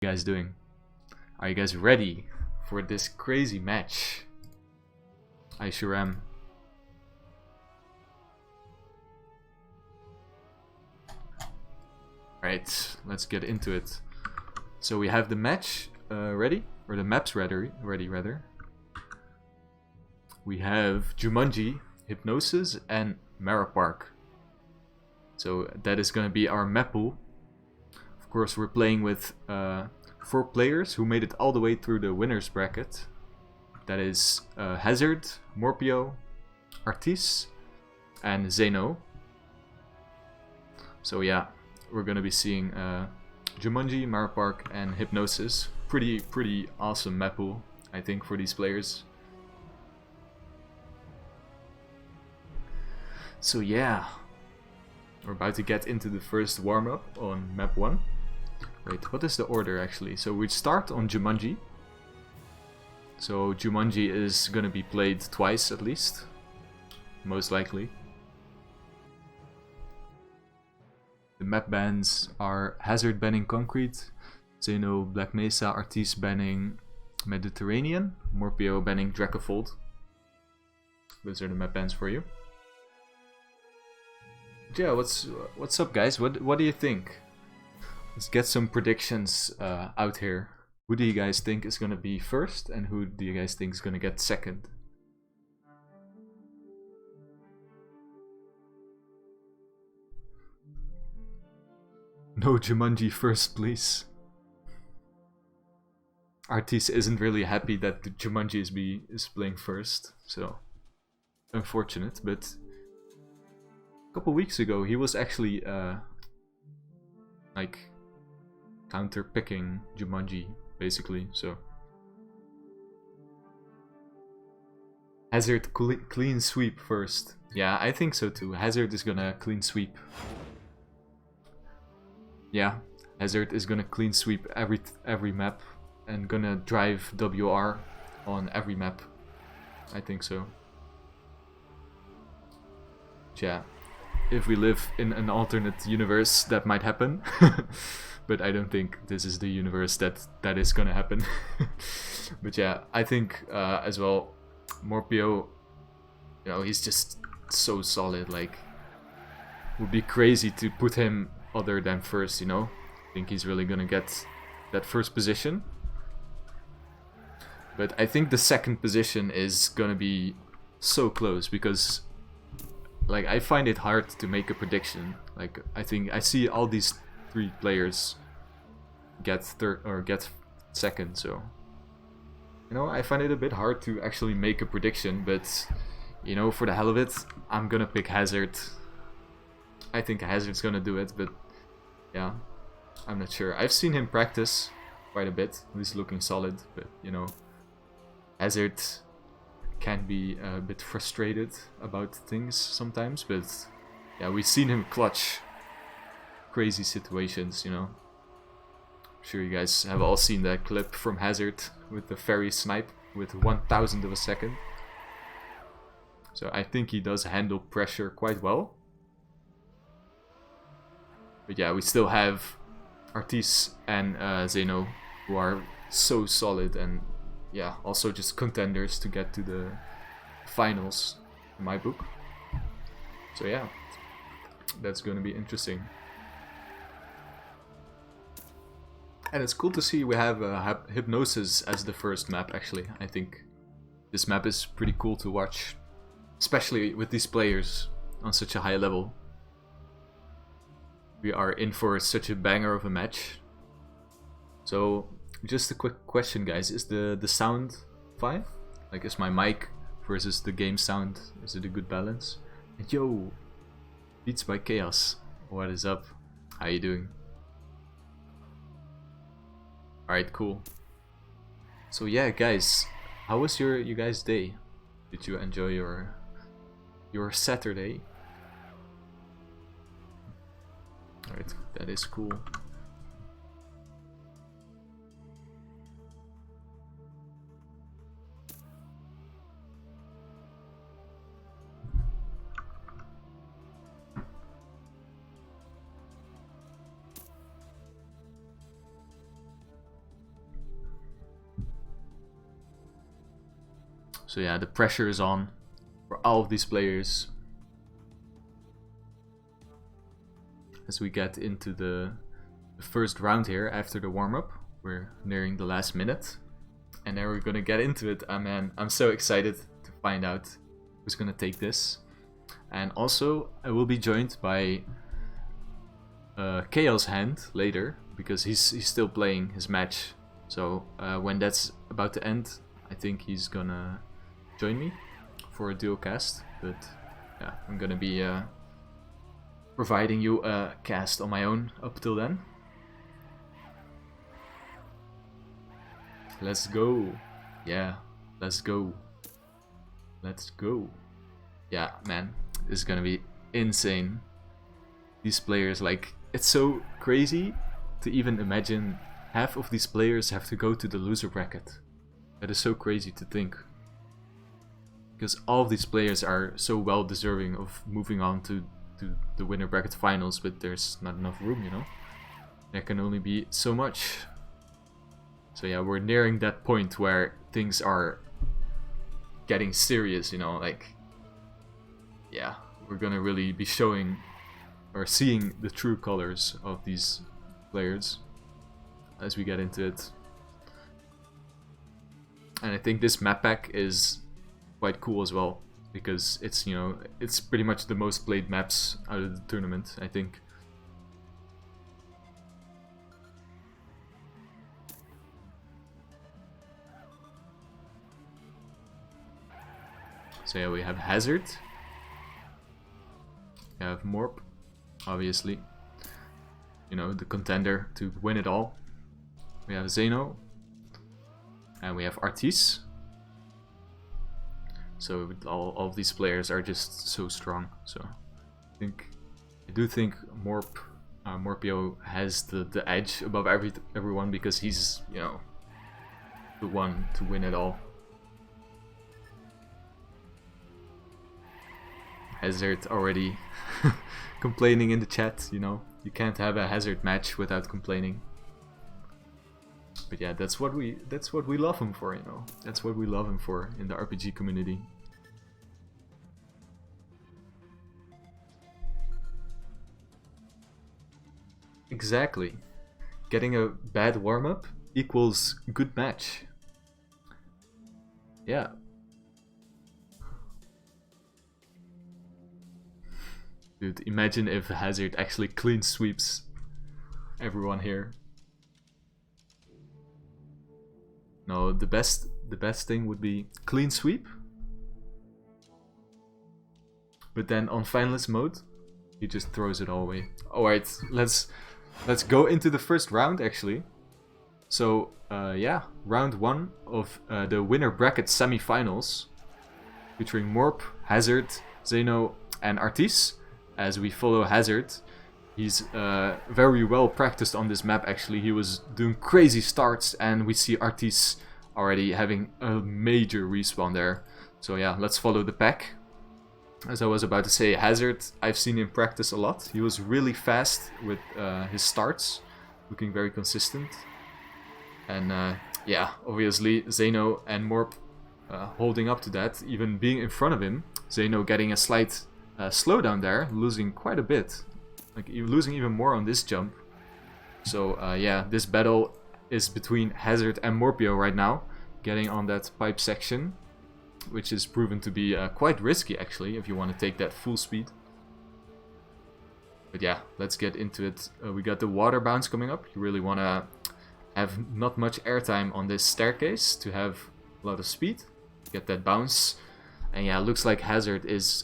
you guys doing? Are you guys ready for this crazy match? I sure am. Alright, let's get into it. So we have the match ready, or the maps ready rather. We have Jumanji, Hypnosis, and Mara So that is gonna be our map pool. Of course, we're playing with 4 players who made it all the way through the winners bracket. That is Hazard, Morhpeo, Artisse, and Xeno. So yeah, we're gonna be seeing Jumanji, Mara and Hypnosis. Pretty awesome map pool, I think, for these players. So yeah, we're about to get into the first warm-up on map 1. Wait, what is the order actually? So we start on Jumanji. So Jumanji is gonna be played twice at least, most likely. The map bans are Hazard banning Concrete, Xeno Black Mesa, Artisse banning Mediterranean, Morhpeo banning Dracofold. Those are the map bans for you. Yeah, what's up, guys? What do you think? Let's get some predictions out here. Who do you guys think is gonna be first, and who do you guys think is gonna get second? No Jumanji first, please. Artisse isn't really happy that the Jumanji is playing first, so unfortunate. But a couple weeks ago, he was actually like counter picking Jumanji basically. So Hazard clean sweep first. Yeah, I think so too. Hazard is gonna clean sweep. Yeah, Hazard is gonna clean sweep every map and gonna drive WR on every map. I think so. Yeah, if we live in an alternate universe, that might happen. But I don't think this is the universe that is gonna happen. But yeah, I think as well, Morhpeo, you know, he's just so solid. Like, would be crazy to put him other than first, you know. I think he's really gonna get that first position. But I think the second position is gonna be so close because, like, I find it hard to make a prediction. Like, I think I see all these 3 players get third or get second, so you know, I find it a bit hard to actually make a prediction. But you know, for the hell of it, I'm gonna pick Hazard. I think Hazard's gonna do it, but yeah, I'm not sure. I've seen him practice quite a bit. He's looking solid, but you know, Hazard can be a bit frustrated about things sometimes. But yeah, we've seen him clutch crazy situations, you know. I'm sure you guys have all seen that clip from Hazard with the fairy snipe with 1,000th of a second. So I think he does handle pressure quite well. But yeah, we still have Artisse and Xeno, who are so solid and yeah, also just contenders to get to the finals in my book. So yeah, that's going to be interesting. And it's cool to see we have Hypnosis as the first map, actually. I think this map is pretty cool to watch, especially with these players on such a high level. We are in for such a banger of a match. So, just a quick question, guys. Is the sound fine? Like, is my mic versus the game sound, is it a good balance? And yo, Beats by Chaos. What is up? How you doing? Alright, cool. So yeah, guys, how was you guys' day? Did you enjoy your Saturday? Alright, that is cool. So yeah, the pressure is on for all of these players as we get into the first round here after the warm-up. We're nearing the last minute, and then we're gonna get into it. Man, I'm so excited to find out who's gonna take this. And also, I will be joined by chaoshand later, because he's still playing his match. So when that's about to end, I think he's gonna join me for a duo cast. But yeah, I'm gonna be providing you a cast on my own up till then. Let's go. Yeah, let's go. Let's go. Yeah, man, this is gonna be insane. These players, like, it's so crazy to even imagine half of these players have to go to the loser bracket. That is so crazy to think. Because all of these players are so well deserving of moving on to the winner bracket finals, but there's not enough room, you know? There can only be so much. So yeah, we're nearing that point where things are getting serious, you know, like, yeah, we're gonna really be showing or seeing the true colors of these players as we get into it. And I think this map pack is quite cool as well, because it's, you know, it's pretty much the most played maps out of the tournament, I think. So yeah, we have Hazard, we have Morp, obviously, you know, the contender to win it all. We have Xeno, and we have Artisse. So all of these players are just so strong. So I do think Morhpeo has the edge above everyone, because he's, you know, the one to win it all. Hazard already complaining in the chat, you know, you can't have a Hazard match without complaining. But yeah, that's what we love him for, you know. That's what we love him for in the RPG community. Exactly. Getting a bad warm-up equals good match. Yeah. Dude, imagine if Hazard actually clean sweeps everyone here. No, the best thing would be clean sweep. But then on finalist mode, he just throws it all away. Alright, let's go into the first round actually. So yeah, round 1 of the winner bracket semifinals, featuring Morp, Hazard, Xeno, and Artisse. As we follow Hazard, he's very well practiced on this map actually. He was doing crazy starts, and we see Artisse already having a major respawn there. So yeah, let's follow the pack. As I was about to say, Hazard, I've seen him practice a lot. He was really fast with his starts, looking very consistent. And yeah, obviously Xeno and Morp holding up to that, even being in front of him. Xeno getting a slight slowdown there, losing quite a bit, like losing even more on this jump. So yeah, this battle is between Hazard and Morhpeo right now, getting on that pipe section, which is proven to be quite risky actually if you want to take that full speed. But yeah, let's get into it. We got the water bounce coming up. You really want to have not much airtime on this staircase to have a lot of speed, get that bounce. And yeah, looks like Hazard is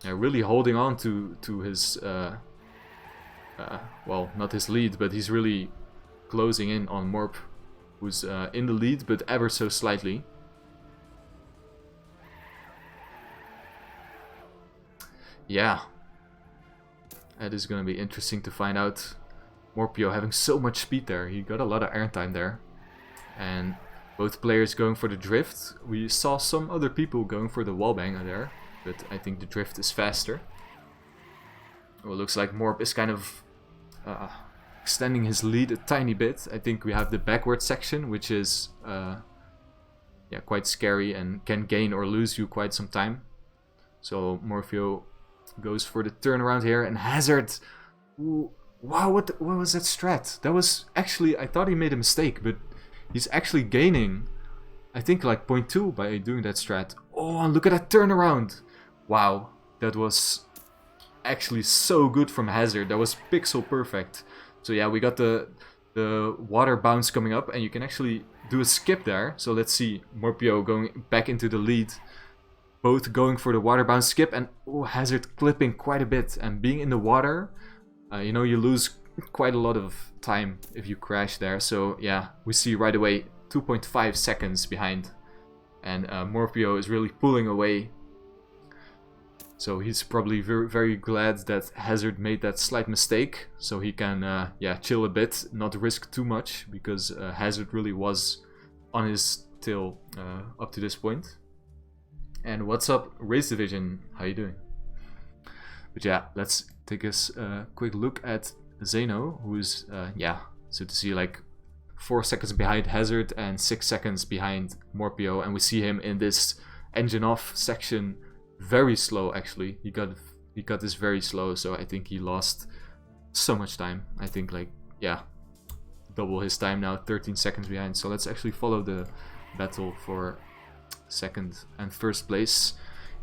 really holding on to his, well, not his lead, but he's really closing in on Morp, who's in the lead, but ever so slightly. Yeah, that is going to be interesting to find out. Morhpeo having so much speed there, he got a lot of airtime there. And both players going for the drift. We saw some other people going for the wallbang there, but I think the drift is faster. Well, looks like Morp is kind of extending his lead a tiny bit. I think we have the backward section, which is yeah, quite scary and can gain or lose you quite some time. So Morhpeo goes for the turnaround here, and Hazard, ooh, wow, what was that strat? That was actually, I thought he made a mistake, but he's actually gaining, I think, like 0.2 by doing that strat. Oh, and look at that turnaround. Wow, that was actually so good from Hazard. That was pixel perfect. So yeah, we got the water bounce coming up, and you can actually do a skip there. So let's see Morhpeo going back into the lead. Both going for the water bounce skip, and oh, Hazard clipping quite a bit. And being in the water, you know, you lose quite a lot of time if you crash there. So yeah, we see right away 2.5 seconds behind. And Morhpeo is really pulling away. So he's probably very, very glad that Hazard made that slight mistake. So he can yeah, chill a bit, not risk too much. Because Hazard really was on his tail up to this point. And what's up, Race Division? How you doing? But yeah, let's take a quick look at Xeno, who's, yeah, so to see like 4 seconds behind Hazard and 6 seconds behind Morhpeo. And we see him in this engine off section very slow, actually. He got this very slow, so I think he lost so much time. I think, like, yeah, double his time now, 13 seconds behind. So let's actually follow the battle for second and first place.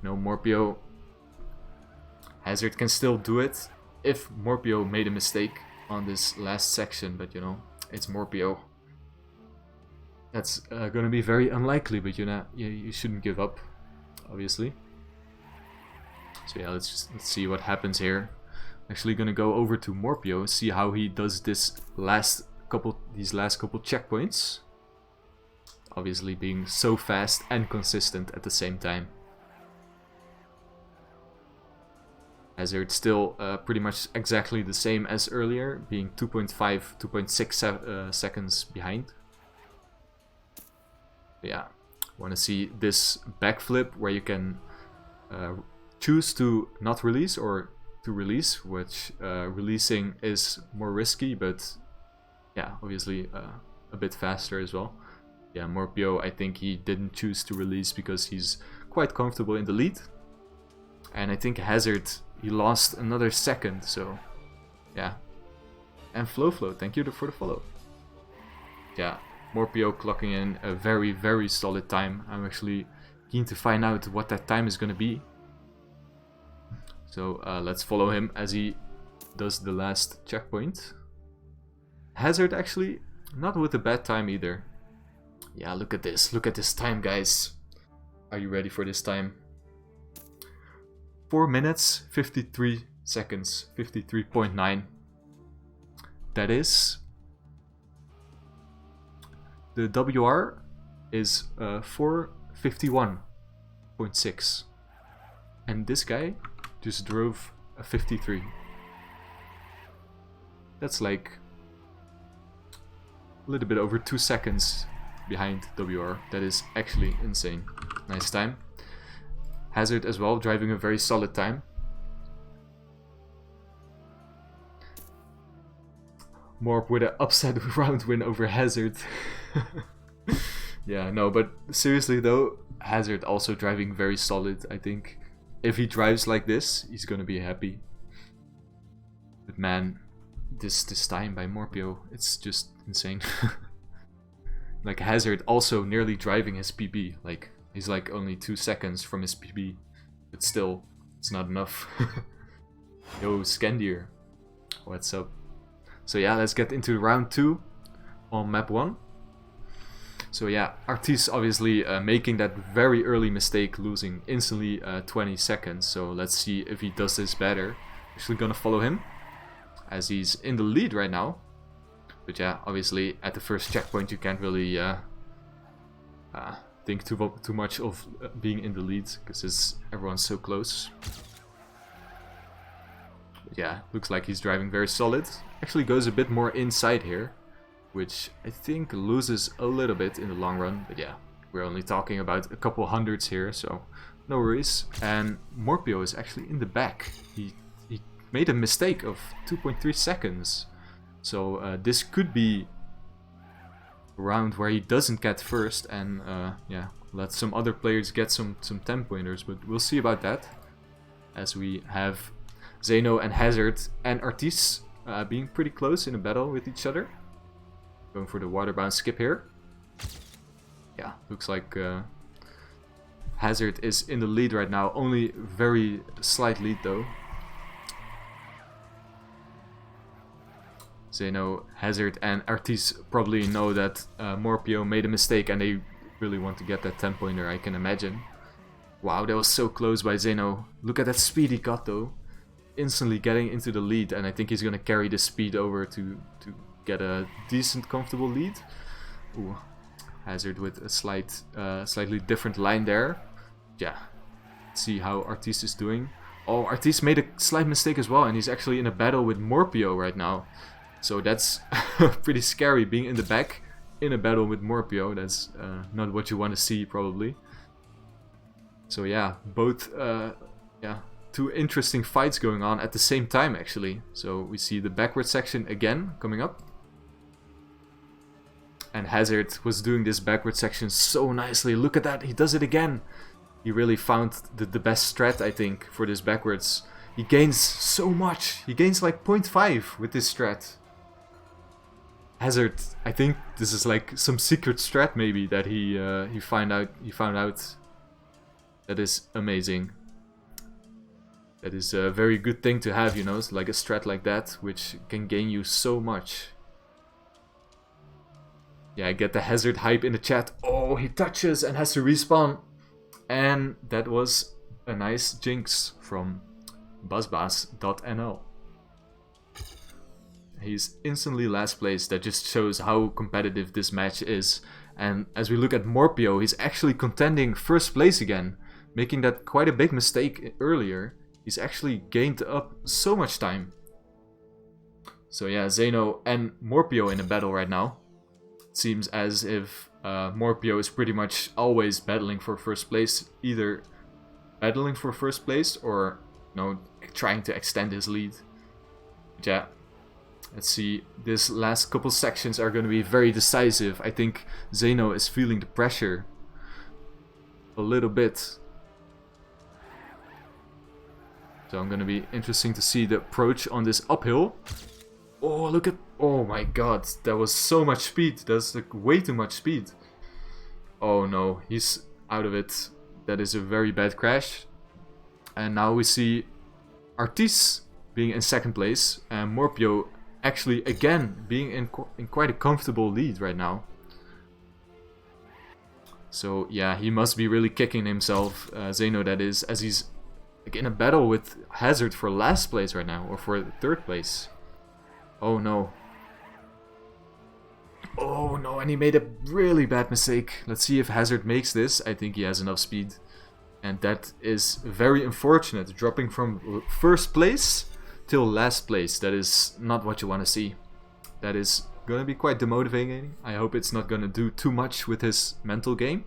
You know, Morhpeo, Hazard can still do it if Morhpeo made a mistake on this last section, but you know, it's Morhpeo. That's gonna be very unlikely, but you know, you shouldn't give up, obviously. So yeah, let's see what happens here. Actually gonna go over to Morhpeo, see how he does these last couple checkpoints. Obviously being so fast and consistent at the same time. Hazard still pretty much exactly the same as earlier, being 2.6 seconds behind. But yeah, want to see this backflip where you can choose to not release or to release, which releasing is more risky, but yeah, obviously a bit faster as well. Yeah, Morhpeo, I think he didn't choose to release because he's quite comfortable in the lead. And I think Hazard, he lost another second, so yeah. And Flow, thank you for the follow. Yeah, Morhpeo clocking in a very, very solid time. I'm actually keen to find out what that time is going to be. So let's follow him as he does the last checkpoint. Hazard actually not with a bad time either. Yeah, look at this time, guys. Are you ready for this time? 4 minutes, 53 seconds, 53.9. That is... The WR is 4:51.6. And this guy just drove a 53. That's like a little bit over 2 seconds behind WR. That is actually insane. Nice time. Hazard as well, driving a very solid time. Morp with an upside round win over Hazard. Yeah, no, but seriously though, Hazard also driving very solid. I think if he drives like this, he's gonna be happy. But man, this time by Morhpeo, it's just insane. Like Hazard also nearly driving his PB. Like he's like only 2 seconds from his PB, but still, it's not enough. Yo, Scandier, what's up? So yeah, let's get into round 2 on map 1. So yeah, Artisse obviously making that very early mistake, losing instantly 20 seconds. So let's see if he does this better. Actually gonna follow him, as he's in the lead right now. But yeah, obviously at the first checkpoint you can't really think too much of being in the lead, because everyone's so close. But yeah, looks like he's driving very solid. Actually goes a bit more inside here, which I think loses a little bit in the long run. But yeah, we're only talking about a couple hundreds here, so no worries. And Morhpeo is actually in the back. He made a mistake of 2.3 seconds. So this could be round where he doesn't get first and yeah, let some other players get some 10 pointers, but we'll see about that, as we have Xeno and Hazard and Artisse being pretty close in a battle with each other. Going for the waterbound skip here. Yeah, looks like Hazard is in the lead right now, only very slight lead though. Xeno, Hazard and Artisse probably know that Morhpeo made a mistake and they really want to get that 10 pointer, I can imagine. Wow, that was so close by Xeno. Look at that speed he got though. Instantly getting into the lead, and I think he's gonna carry the speed over to get a decent, comfortable lead. Ooh, Hazard with a slightly different line there. Yeah, let's see how Artisse is doing. Oh, Artisse made a slight mistake as well, and he's actually in a battle with Morhpeo right now. So that's pretty scary, being in the back in a battle with Morhpeo. That's not what you want to see, probably. So yeah, both two interesting fights going on at the same time, actually. So we see the backward section again coming up. And Hazard was doing this backward section so nicely. Look at that, he does it again. He really found the best strat, I think, for this backwards. He gains so much. He gains like 0.5 with this strat. Hazard, I think this is like some secret strat maybe that he found out. That is amazing. That is a very good thing to have, you know, it's like a strat like that, which can gain you so much. Yeah, I get the Hazard hype in the chat. Oh, he touches and has to respawn. And that was a nice jinx from buzzbass.nl. He's instantly last place. That just shows how competitive this match is. And as we look at Morhpeo, he's actually contending first place again, making that quite a big mistake earlier. He's actually gained up so much time. So yeah, Xeno and Morhpeo in a battle right now. It seems as if Morhpeo is pretty much always battling for first place. Either battling for first place or, you know, trying to extend his lead. But yeah, let's see. This last couple sections are going to be very decisive. I think Xeno is feeling the pressure a little bit. So I'm going to be interesting to see the approach on this uphill. Oh, look at... Oh my god, that was so much speed. That's like way too much speed. Oh no, he's out of it. That is a very bad crash. And now we see Artisse being in second place. And Morhpeo actually again being in quite a comfortable lead right now. So yeah, he must be really kicking himself, Xeno that is, as he's like in a battle with Hazard for last place right now, or for third place. Oh no. Oh no, and he made a really bad mistake. Let's see if Hazard makes this. I think he has enough speed. And that is very unfortunate, dropping from first place till last place. That is not what you want to see. That is going to be quite demotivating. I hope it's not going to do too much with his mental game,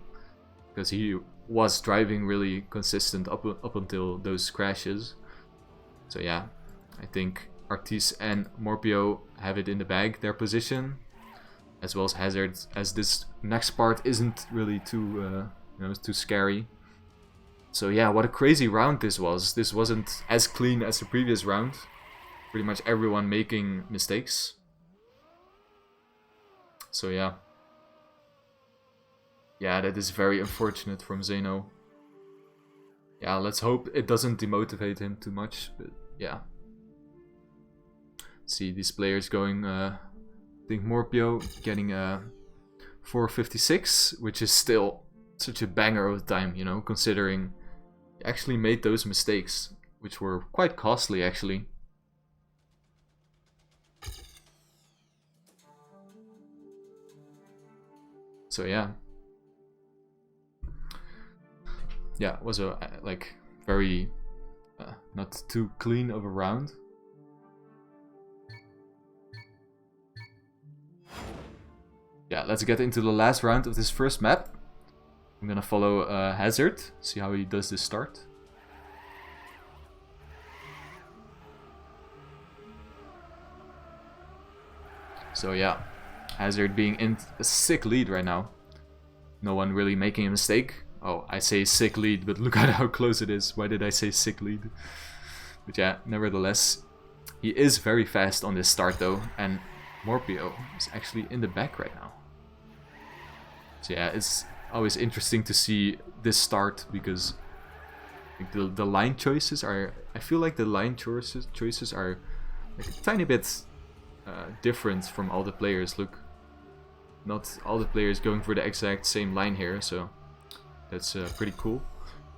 because he was driving really consistent up until those crashes. So yeah, I think Artisse and Morhpeo have it in the bag, their position, as well as Hazard, as this next part isn't really too, too scary. So yeah, what a crazy round this was. This wasn't as clean as the previous round. Pretty much everyone making mistakes. So yeah. Yeah, that is very unfortunate from Xeno. Yeah, let's hope it doesn't demotivate him too much, but yeah. See these players going, I think Morhpeo getting 4:56, which is still such a banger of time, you know, considering he actually made those mistakes, which were quite costly actually. So yeah. Yeah, it was a like very not too clean of a round. Yeah, let's get into the last round of this first map. I'm gonna follow Hazard, see how he does this start. So yeah, Hazard being in a sick lead right now. No one really making a mistake. Oh, I say sick lead, but look at how close it is. Why did I say sick lead? But yeah, nevertheless, he is very fast on this start though, and Morhpeo is actually in the back right now. So yeah, it's always interesting to see this start because the line choices are... I feel like the line choices are like a tiny bit different from all the players. Look, not all the players going for the exact same line here, so that's pretty cool.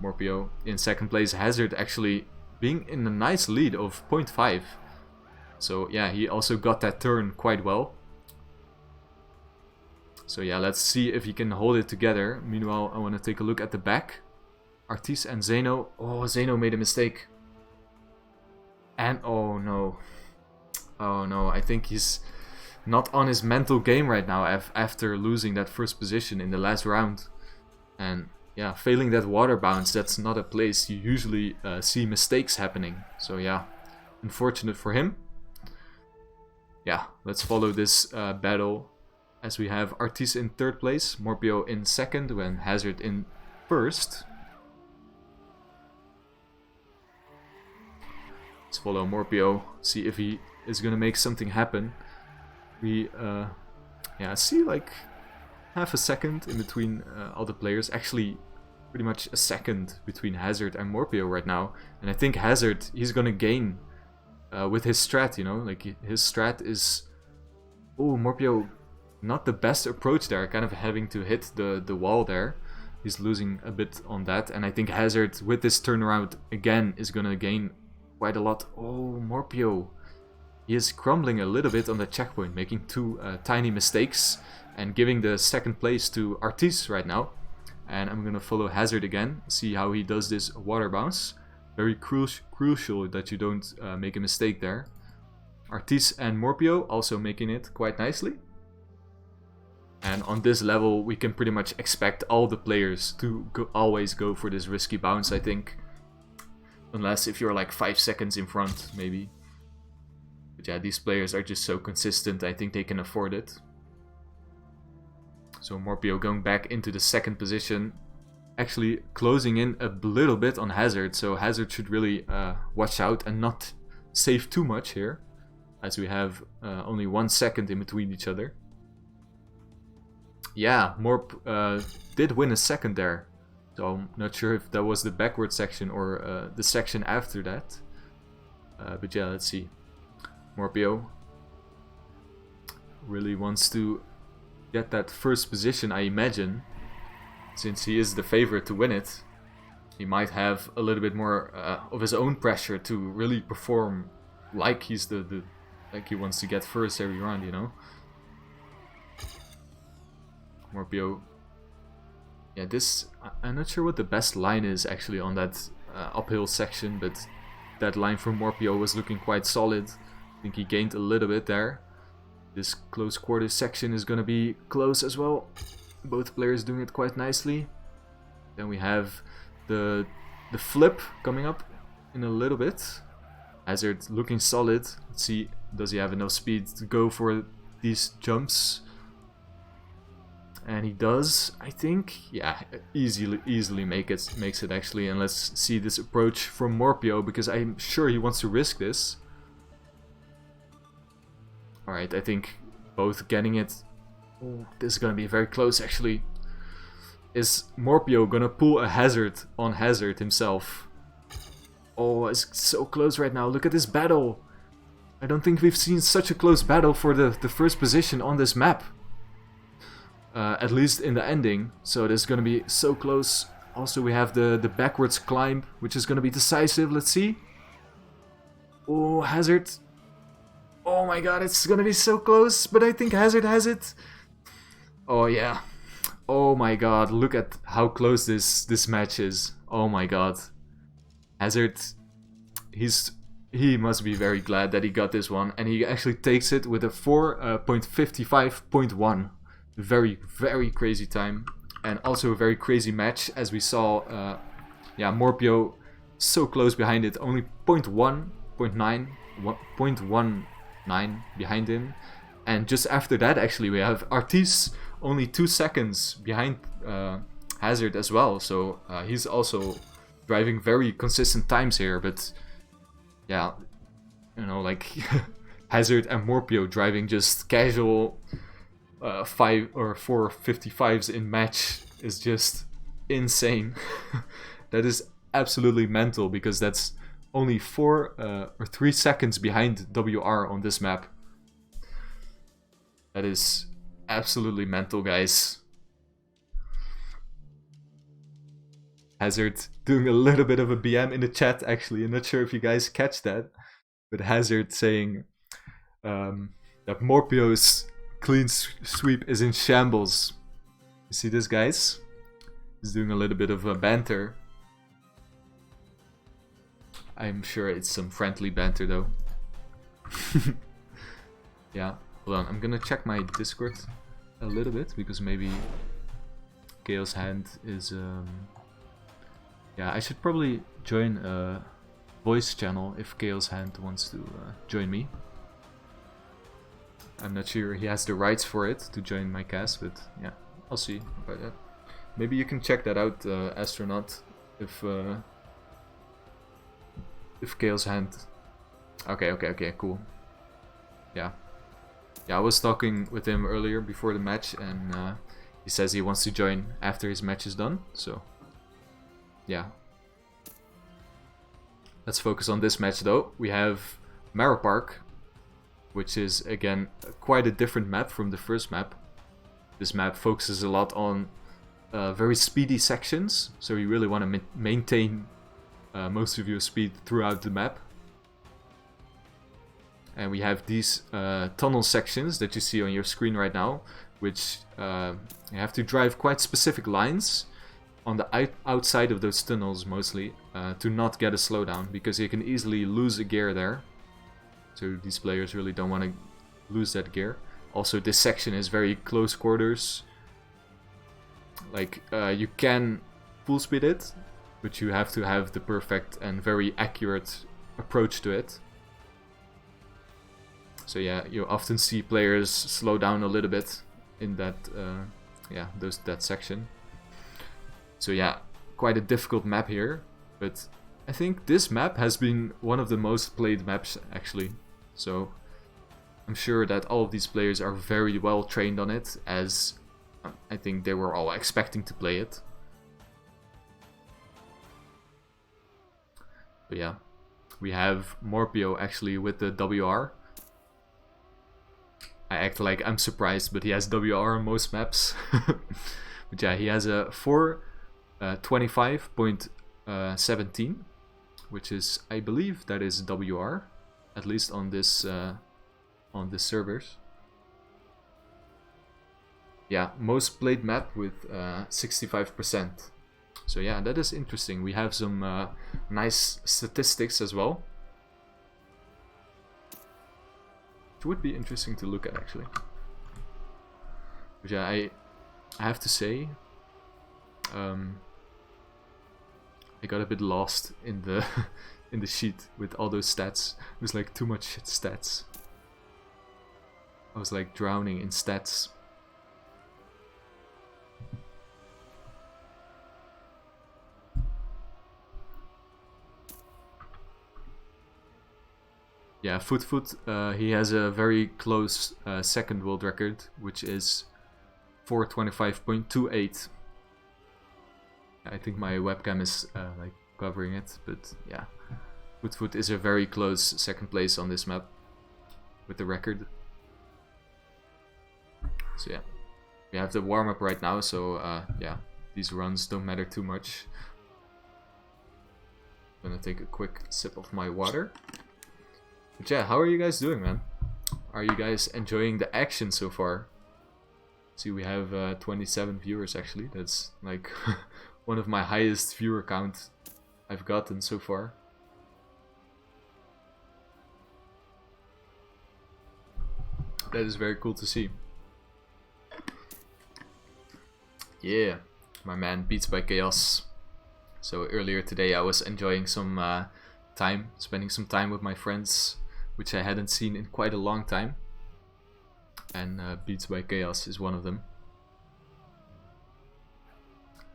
Morhpeo in second place, Hazard actually being in a nice lead of 0.5. So yeah, he also got that turn quite well. So yeah, let's see if he can hold it together. Meanwhile, I want to take a look at the back. Artisse and Xeno. Oh, Xeno made a mistake. And oh no. Oh no, I think he's not on his mental game right now after losing that first position in the last round. And yeah, failing that water bounce, that's not a place you usually see mistakes happening. So yeah, unfortunate for him. Yeah, let's follow this battle as we have Artisse in third place, Morhpeo in second, when Hazard in first. Let's follow Morhpeo, see if he is gonna make something happen. We yeah, see like half a second in between all the players. Actually, pretty much a second between Hazard and Morhpeo right now. And I think Hazard, he's gonna gain with his strat, you know, like his strat is... Oh, Morhpeo, not the best approach there, kind of having to hit the wall there. He's losing a bit on that, and I think Hazard with this turnaround again is gonna gain quite a lot. Oh, Morhpeo, he is crumbling a little bit on the checkpoint, making two tiny mistakes and giving the second place to Artisse right now. And I'm gonna follow Hazard again, see how he does this water bounce. Very crucial that you don't make a mistake there. Artisse and Morhpeo also making it quite nicely. And on this level, we can pretty much expect all the players to always go for this risky bounce, I think. Unless if you're like 5 seconds in front, maybe. But yeah, these players are just so consistent, I think they can afford it. So Morhpeo going back into the second position. Actually closing in a little bit on Hazard, so Hazard should really watch out and not save too much here, as we have only 1 second in between each other. Yeah, Morp did win a second there, so I'm not sure if that was the backward section or the section after that. But yeah, let's see. Morhpeo really wants to get that first position, I imagine. Since he is the favorite to win it, he might have a little bit more of his own pressure to really perform like he's like he wants to get first every round, you know. Morhpeo. Yeah, this... I'm not sure what the best line is actually on that uphill section, but that line from Morhpeo was looking quite solid. I think he gained a little bit there. This close quarter section is gonna be close as well. Both players doing it quite nicely. Then we have the flip coming up in a little bit. Hazard looking solid. Let's see, does he have enough speed to go for these jumps? And he does, I think. Yeah, easily makes it actually. And let's see this approach from Morhpeo, because I'm sure he wants to risk this. Alright, I think both getting it. Oh, this is gonna be very close actually. Is Morhpeo gonna pull a Hazard on Hazard himself? Oh, it's so close right now. Look at this battle. I don't think we've seen such a close battle for the first position on this map. At least in the ending. So this is gonna be so close. Also we have the backwards climb, which is gonna be decisive. Let's see. Oh, Hazard. Oh my god, it's gonna be so close, but I think Hazard has it. Oh yeah. Oh my god, look at how close this match is. Oh my god. Hazard, he must be very glad that he got this one, and he actually takes it with a 4.55.1. Very, very crazy time, and also a very crazy match, as we saw. Yeah, Morhpeo so close behind it, only 0.1, 0.9, 0.19 behind him. And just after that, actually, we have Artisse only 2 seconds behind Hazard as well. So he's also driving very consistent times here. But yeah, you know, like Hazard and Morhpeo driving just casual 5 or 455s in match is just insane. That is absolutely mental, because that's only 4 or 3 seconds behind WR on this map. That is absolutely mental, guys. Hazard doing a little bit of a BM in the chat, actually. I'm not sure if you guys catch that, but Hazard saying that Morhpeo's clean sweep is in shambles. You see this, guys? He's doing a little bit of a banter. I'm sure it's some friendly banter, though. Yeah. Hold on, I'm gonna check my Discord a little bit, because maybe chaoshand is... Yeah, I should probably join a voice channel if chaoshand wants to join me. I'm not sure he has the rights for it to join my cast, but yeah, I'll see about that. Maybe you can check that out, Astronaut, if chaoshand... Okay, cool. Yeah. Yeah, I was talking with him earlier before the match, and he says he wants to join after his match is done, so yeah. Let's focus on this match though. We have Marrow Park, which is again quite a different map from the first map. This map focuses a lot on very speedy sections, so you really want to maintain most of your speed throughout the map. And we have these tunnel sections that you see on your screen right now, which you have to drive quite specific lines on the outside of those tunnels mostly to not get a slowdown, because you can easily lose a gear there. So these players really don't want to lose that gear. Also, this section is very close quarters. Like, you can full speed it, but you have to have the perfect and very accurate approach to it. So yeah, you often see players slow down a little bit in that, that section. So yeah, quite a difficult map here, but I think this map has been one of the most played maps actually. So I'm sure that all of these players are very well trained on it, as I think they were all expecting to play it. But yeah, we have Morhpeo actually with the WR. I act like I'm surprised, but he has WR on most maps. But yeah, he has a 425.17, which is, I believe, that is WR, at least on this servers. Yeah, most played map with 65%. So yeah, that is interesting. We have some nice statistics as well. It would be interesting to look at actually. But yeah, I have to say, I got a bit lost in the in the sheet with all those stats. There's like too much stats. I was like drowning in stats. Yeah, Foot, he has a very close second world record, which is 425.28. I think my webcam is like covering it, but yeah, Foot is a very close second place on this map with the record. So yeah, we have the warm up right now, so yeah, these runs don't matter too much. I'm gonna take a quick sip of my water. But yeah, how are you guys doing, man? Are you guys enjoying the action so far? See, we have 27 viewers actually. That's like one of my highest viewer count I've gotten so far. That is very cool to see. Yeah, my man Beats by Chaos. So earlier today I was enjoying some spending some time with my friends, which I hadn't seen in quite a long time. and Beats by Chaos is one of them.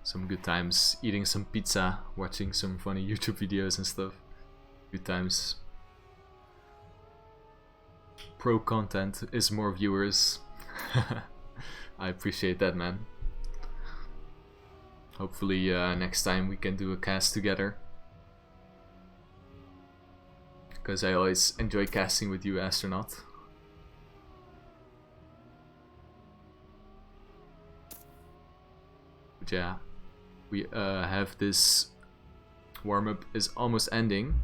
Some good times eating some pizza, watching some funny YouTube videos and stuff. Good times. Pro content is more viewers. I appreciate that, man. Hopefully next time we can do a cast together. Because I always enjoy casting with you, Astronaut. But yeah, we have this warm-up is almost ending.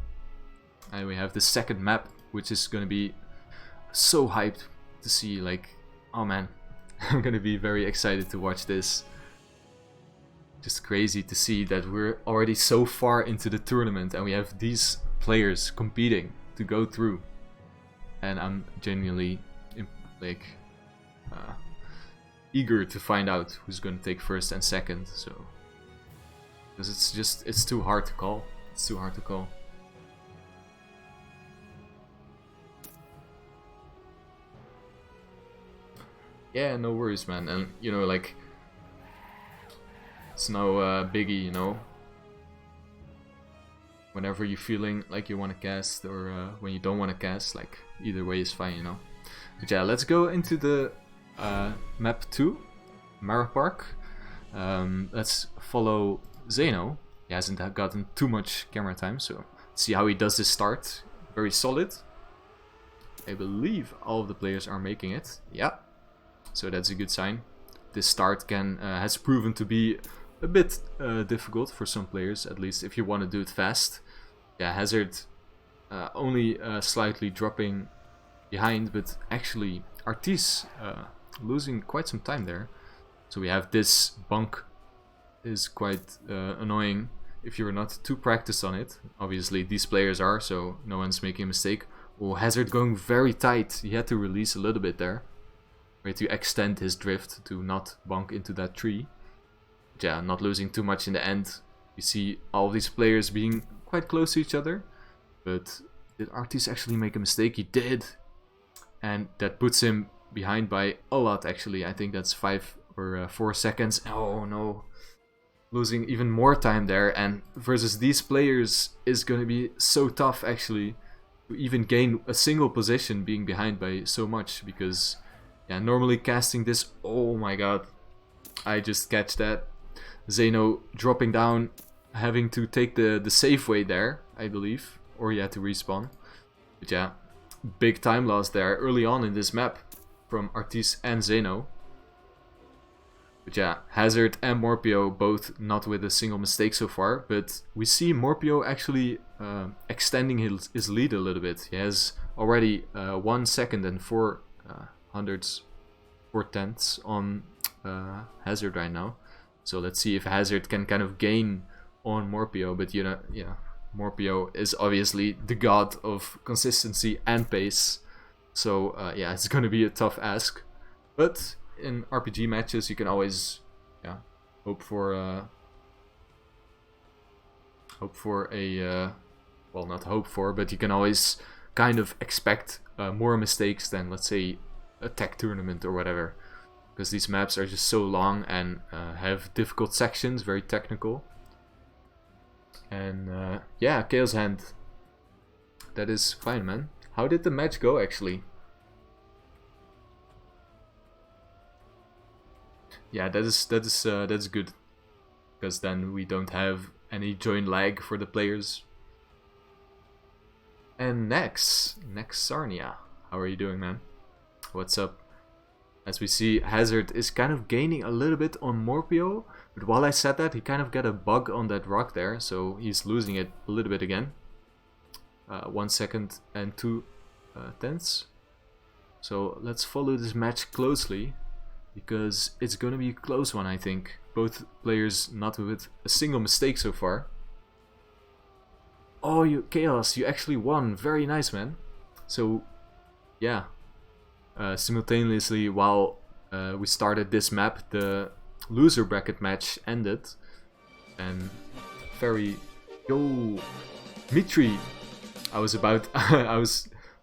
And we have the second map, which is gonna be so hyped to see. Like, oh man, I'm gonna be very excited to watch this. Just crazy to see that we're already so far into the tournament and we have these players competing to go through. And I'm genuinely like eager to find out who's gonna take first and second. So, because it's too hard to call. It's too hard to call. Yeah, no worries, man. And you know, like, it's no biggie, you know. Whenever you're feeling like you want to cast, or when you don't want to cast, like, either way is fine, you know. But yeah, let's go into the map 2, Mara Park. Let's follow Xeno. He hasn't gotten too much camera time, so let's see how he does this start. Very solid. I believe all of the players are making it. Yeah. So that's a good sign. This start has proven to be a bit difficult for some players, at least if you want to do it fast. Yeah, Hazard only slightly dropping behind, but actually Artisse losing quite some time there. So we have this bunk is quite annoying if you're not too practiced on it. Obviously these players are, so no one's making a mistake. Oh, Hazard going very tight. He had to release a little bit there. To extend his drift to not bonk into that tree. But yeah, not losing too much in the end. You see all of these players being quite close to each other. But did Artisse actually make a mistake? He did. And that puts him behind by a lot, actually. I think that's 5 or 4 seconds. Oh no. Losing even more time there. And versus these players is going to be so tough, actually. To even gain a single position being behind by so much. Because yeah, normally casting this, oh my god, I just catch that. Xeno dropping down, having to take the safe way there, I believe. Or he had to respawn. But yeah, big time loss there early on in this map from Artisse and Xeno. But yeah, Hazard and Morhpeo both not with a single mistake so far. But we see Morhpeo actually extending his lead a little bit. He has already 1 second and 4 hundredths, 4/10ths on Hazard right now. So let's see if Hazard can kind of gain on Morhpeo. But you know, yeah, Morhpeo is obviously the god of consistency and pace. So yeah, it's going to be a tough ask. But in RPG matches, you can always hope for a well, not hope for, but you can always kind of expect more mistakes than, let's say, a tech tournament or whatever, because these maps are just so long and have difficult sections, very technical. And yeah, chaoshand. That is fine, man. How did the match go, actually? Yeah, that's good, because then we don't have any join lag for the players. And next Sarnia, how are you doing, man? What's up? As we see, Hazard is kind of gaining a little bit on Morhpeo, but while I said that, he kind of got a bug on that rock there, so he's losing it a little bit again. 1 second and 2/10ths. So let's follow this match closely, because it's gonna be a close one, I think. Both players not with a single mistake so far. Oh, Chaos, you actually won. Very nice, man. So, yeah. Simultaneously, while we started this map, the loser bracket match ended. And very... Yo! Mitri! I was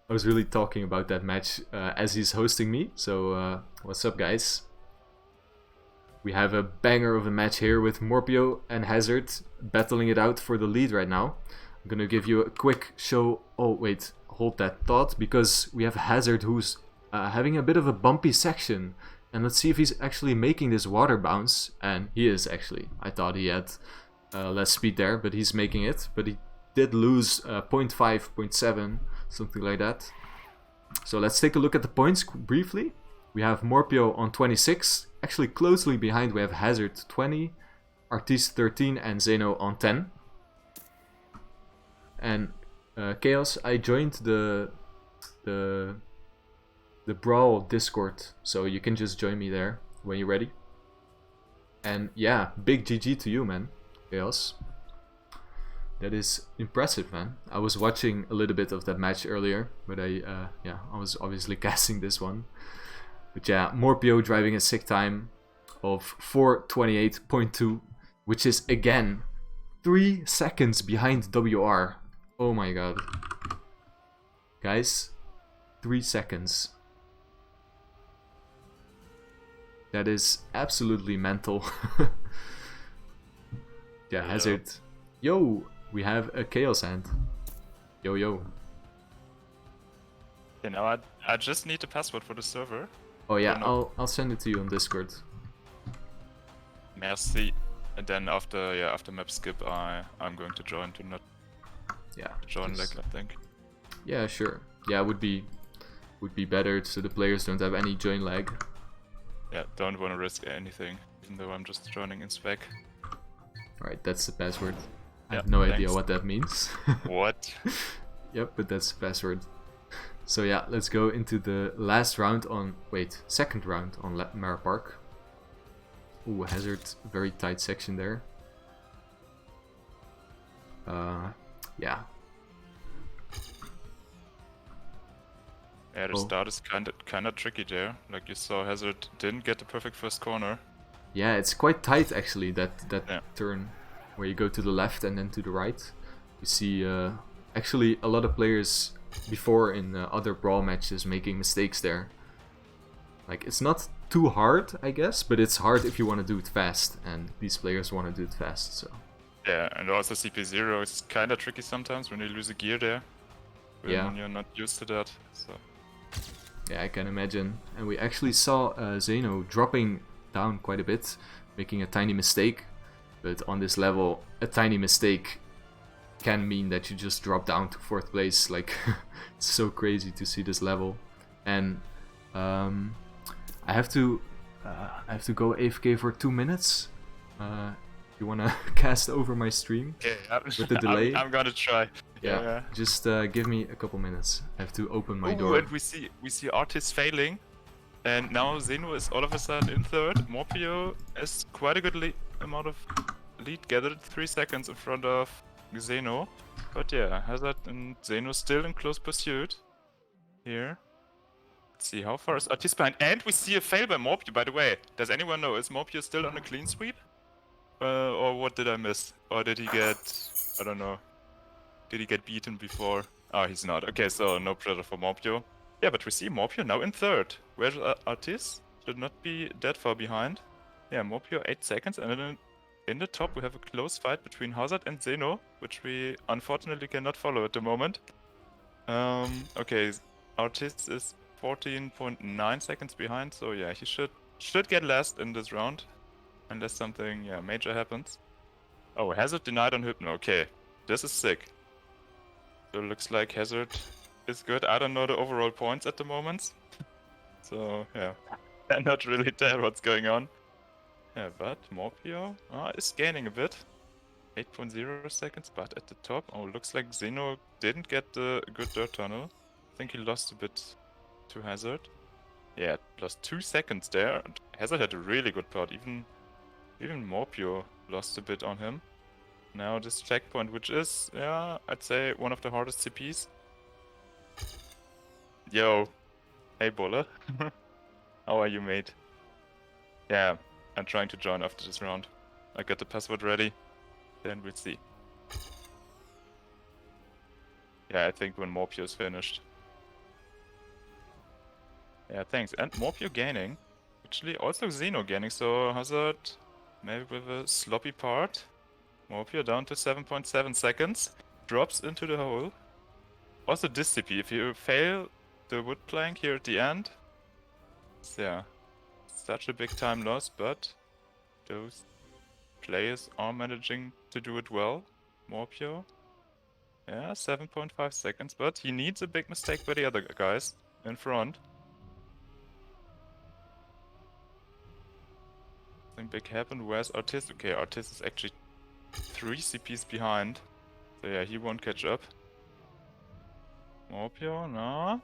I was really talking about that match as he's hosting me. So what's up, guys? We have a banger of a match here with Morhpeo and Hazard battling it out for the lead right now. I'm gonna give you a quick show. Oh wait, hold that thought, because we have Hazard who's having a bit of a bumpy section. And let's see if he's actually making this water bounce. And he is actually. I thought he had less speed there, but he's making it. But he did lose 0.5, 0.7, something like that. So let's take a look at the points briefly. We have Morhpeo on 26. Actually closely behind we have Hazard 20, Artisse 13 and Xeno on 10. And Chaos, I joined the Brawl Discord, so you can just join me there when you're ready. And yeah, big GG to you, man, Chaos. That is impressive, man. I was watching a little bit of that match earlier, but I was obviously casting this one. But yeah, Morhpeo driving a sick time of 4:28.2, which is again 3 seconds behind WR. Oh my god. Guys, 3 seconds. That is absolutely mental. Yeah, Hazard. Yo, we have a chaoshand. Yo, yo. You know, I just need the password for the server. Oh yeah, I'll send it to you on Discord. Merci. And then after map skip, I'm going to join to not join lag, I think. Yeah, sure. Yeah, would be better so the players don't have any join lag. Yeah, don't want to risk anything, even though I'm just joining in spec. Alright, that's the password. I Yeah, have no idea thanks. what that means. What? Yep, but that's the password. So yeah, let's go into the last round on... Wait, second round on Mara Park. Ooh, Hazard, very tight section there. Yeah. Yeah, the start is kinda tricky there. Like you saw, Hazard didn't get the perfect first corner. Yeah, it's quite tight actually, that turn where you go to the left and then to the right. You see actually a lot of players before in other Brawl matches making mistakes there. Like, it's not too hard, I guess, but it's hard if you want to do it fast, and these players want to do it fast, so... Yeah, and also CP0 is kinda tricky sometimes when you lose a gear there. When you're not used to that, so... Yeah, I can imagine. And we actually saw Xeno dropping down quite a bit, making a tiny mistake. But on this level, a tiny mistake can mean that you just drop down to 4th place. Like, it's so crazy to see this level. And I have to go AFK for 2 minutes. You wanna cast over my stream? Yeah, with the delay? I'm gonna try. Yeah. Just give me a couple minutes. I have to open my door. And we see Artisse failing, and now Xeno is all of a sudden in 3rd. Morhpeo has quite a good amount of lead gathered, 3 seconds in front of Xeno. But yeah, Hazard and Xeno still in close pursuit here. Let's see, how far is Artisse behind? And we see a fail by Morhpeo, by the way. Does anyone know, is Morhpeo still on a clean sweep? Or what did I miss? Or did he get... I don't know. Did he get beaten before? Oh, he's not. Okay, so no pressure for Morhpeo. Yeah, but we see Morhpeo now in 3rd. Where's Artisse? Should not be that far behind. Yeah, Morhpeo 8 seconds, and then in the top we have a close fight between Hazard and Xeno, which we unfortunately cannot follow at the moment. Okay, Artisse is 14.9 seconds behind, so yeah, he should get last in this round. Unless something, major happens. Oh, Hazard denied on Hypno. Okay, this is sick. So it looks like Hazard is good. I don't know the overall points at the moment. So, yeah. I'm not really tell what's going on. Yeah, but Morhpeo is gaining a bit. 8.0 seconds, but at the top. Oh, looks like Xeno didn't get the good dirt tunnel. I think he lost a bit to Hazard. Yeah, lost 2 seconds there. Hazard had a really good part. Even Morhpeo lost a bit on him. Now this checkpoint, which is, I'd say one of the hardest CPs. Yo. Hey, Bola. How are you, mate? Yeah, I'm trying to join after this round. I got the password ready. Then we'll see. Yeah, I think when Morhpeo is finished. Yeah, thanks. And Morhpeo gaining. Actually, also Xeno gaining, so Hazard maybe with a sloppy part. Morhpeo down to 7.7 seconds. Drops into the hole. Also this CP, if you fail the wood plank here at the end, yeah, such a big time loss, but those players are managing to do it well. Morhpeo, yeah, 7.5 seconds, but he needs a big mistake by the other guys in front. Something big happened. Where's Artisse? Okay, Artisse is actually 3 CPs behind, so yeah, he won't catch up. Morhpeo, no.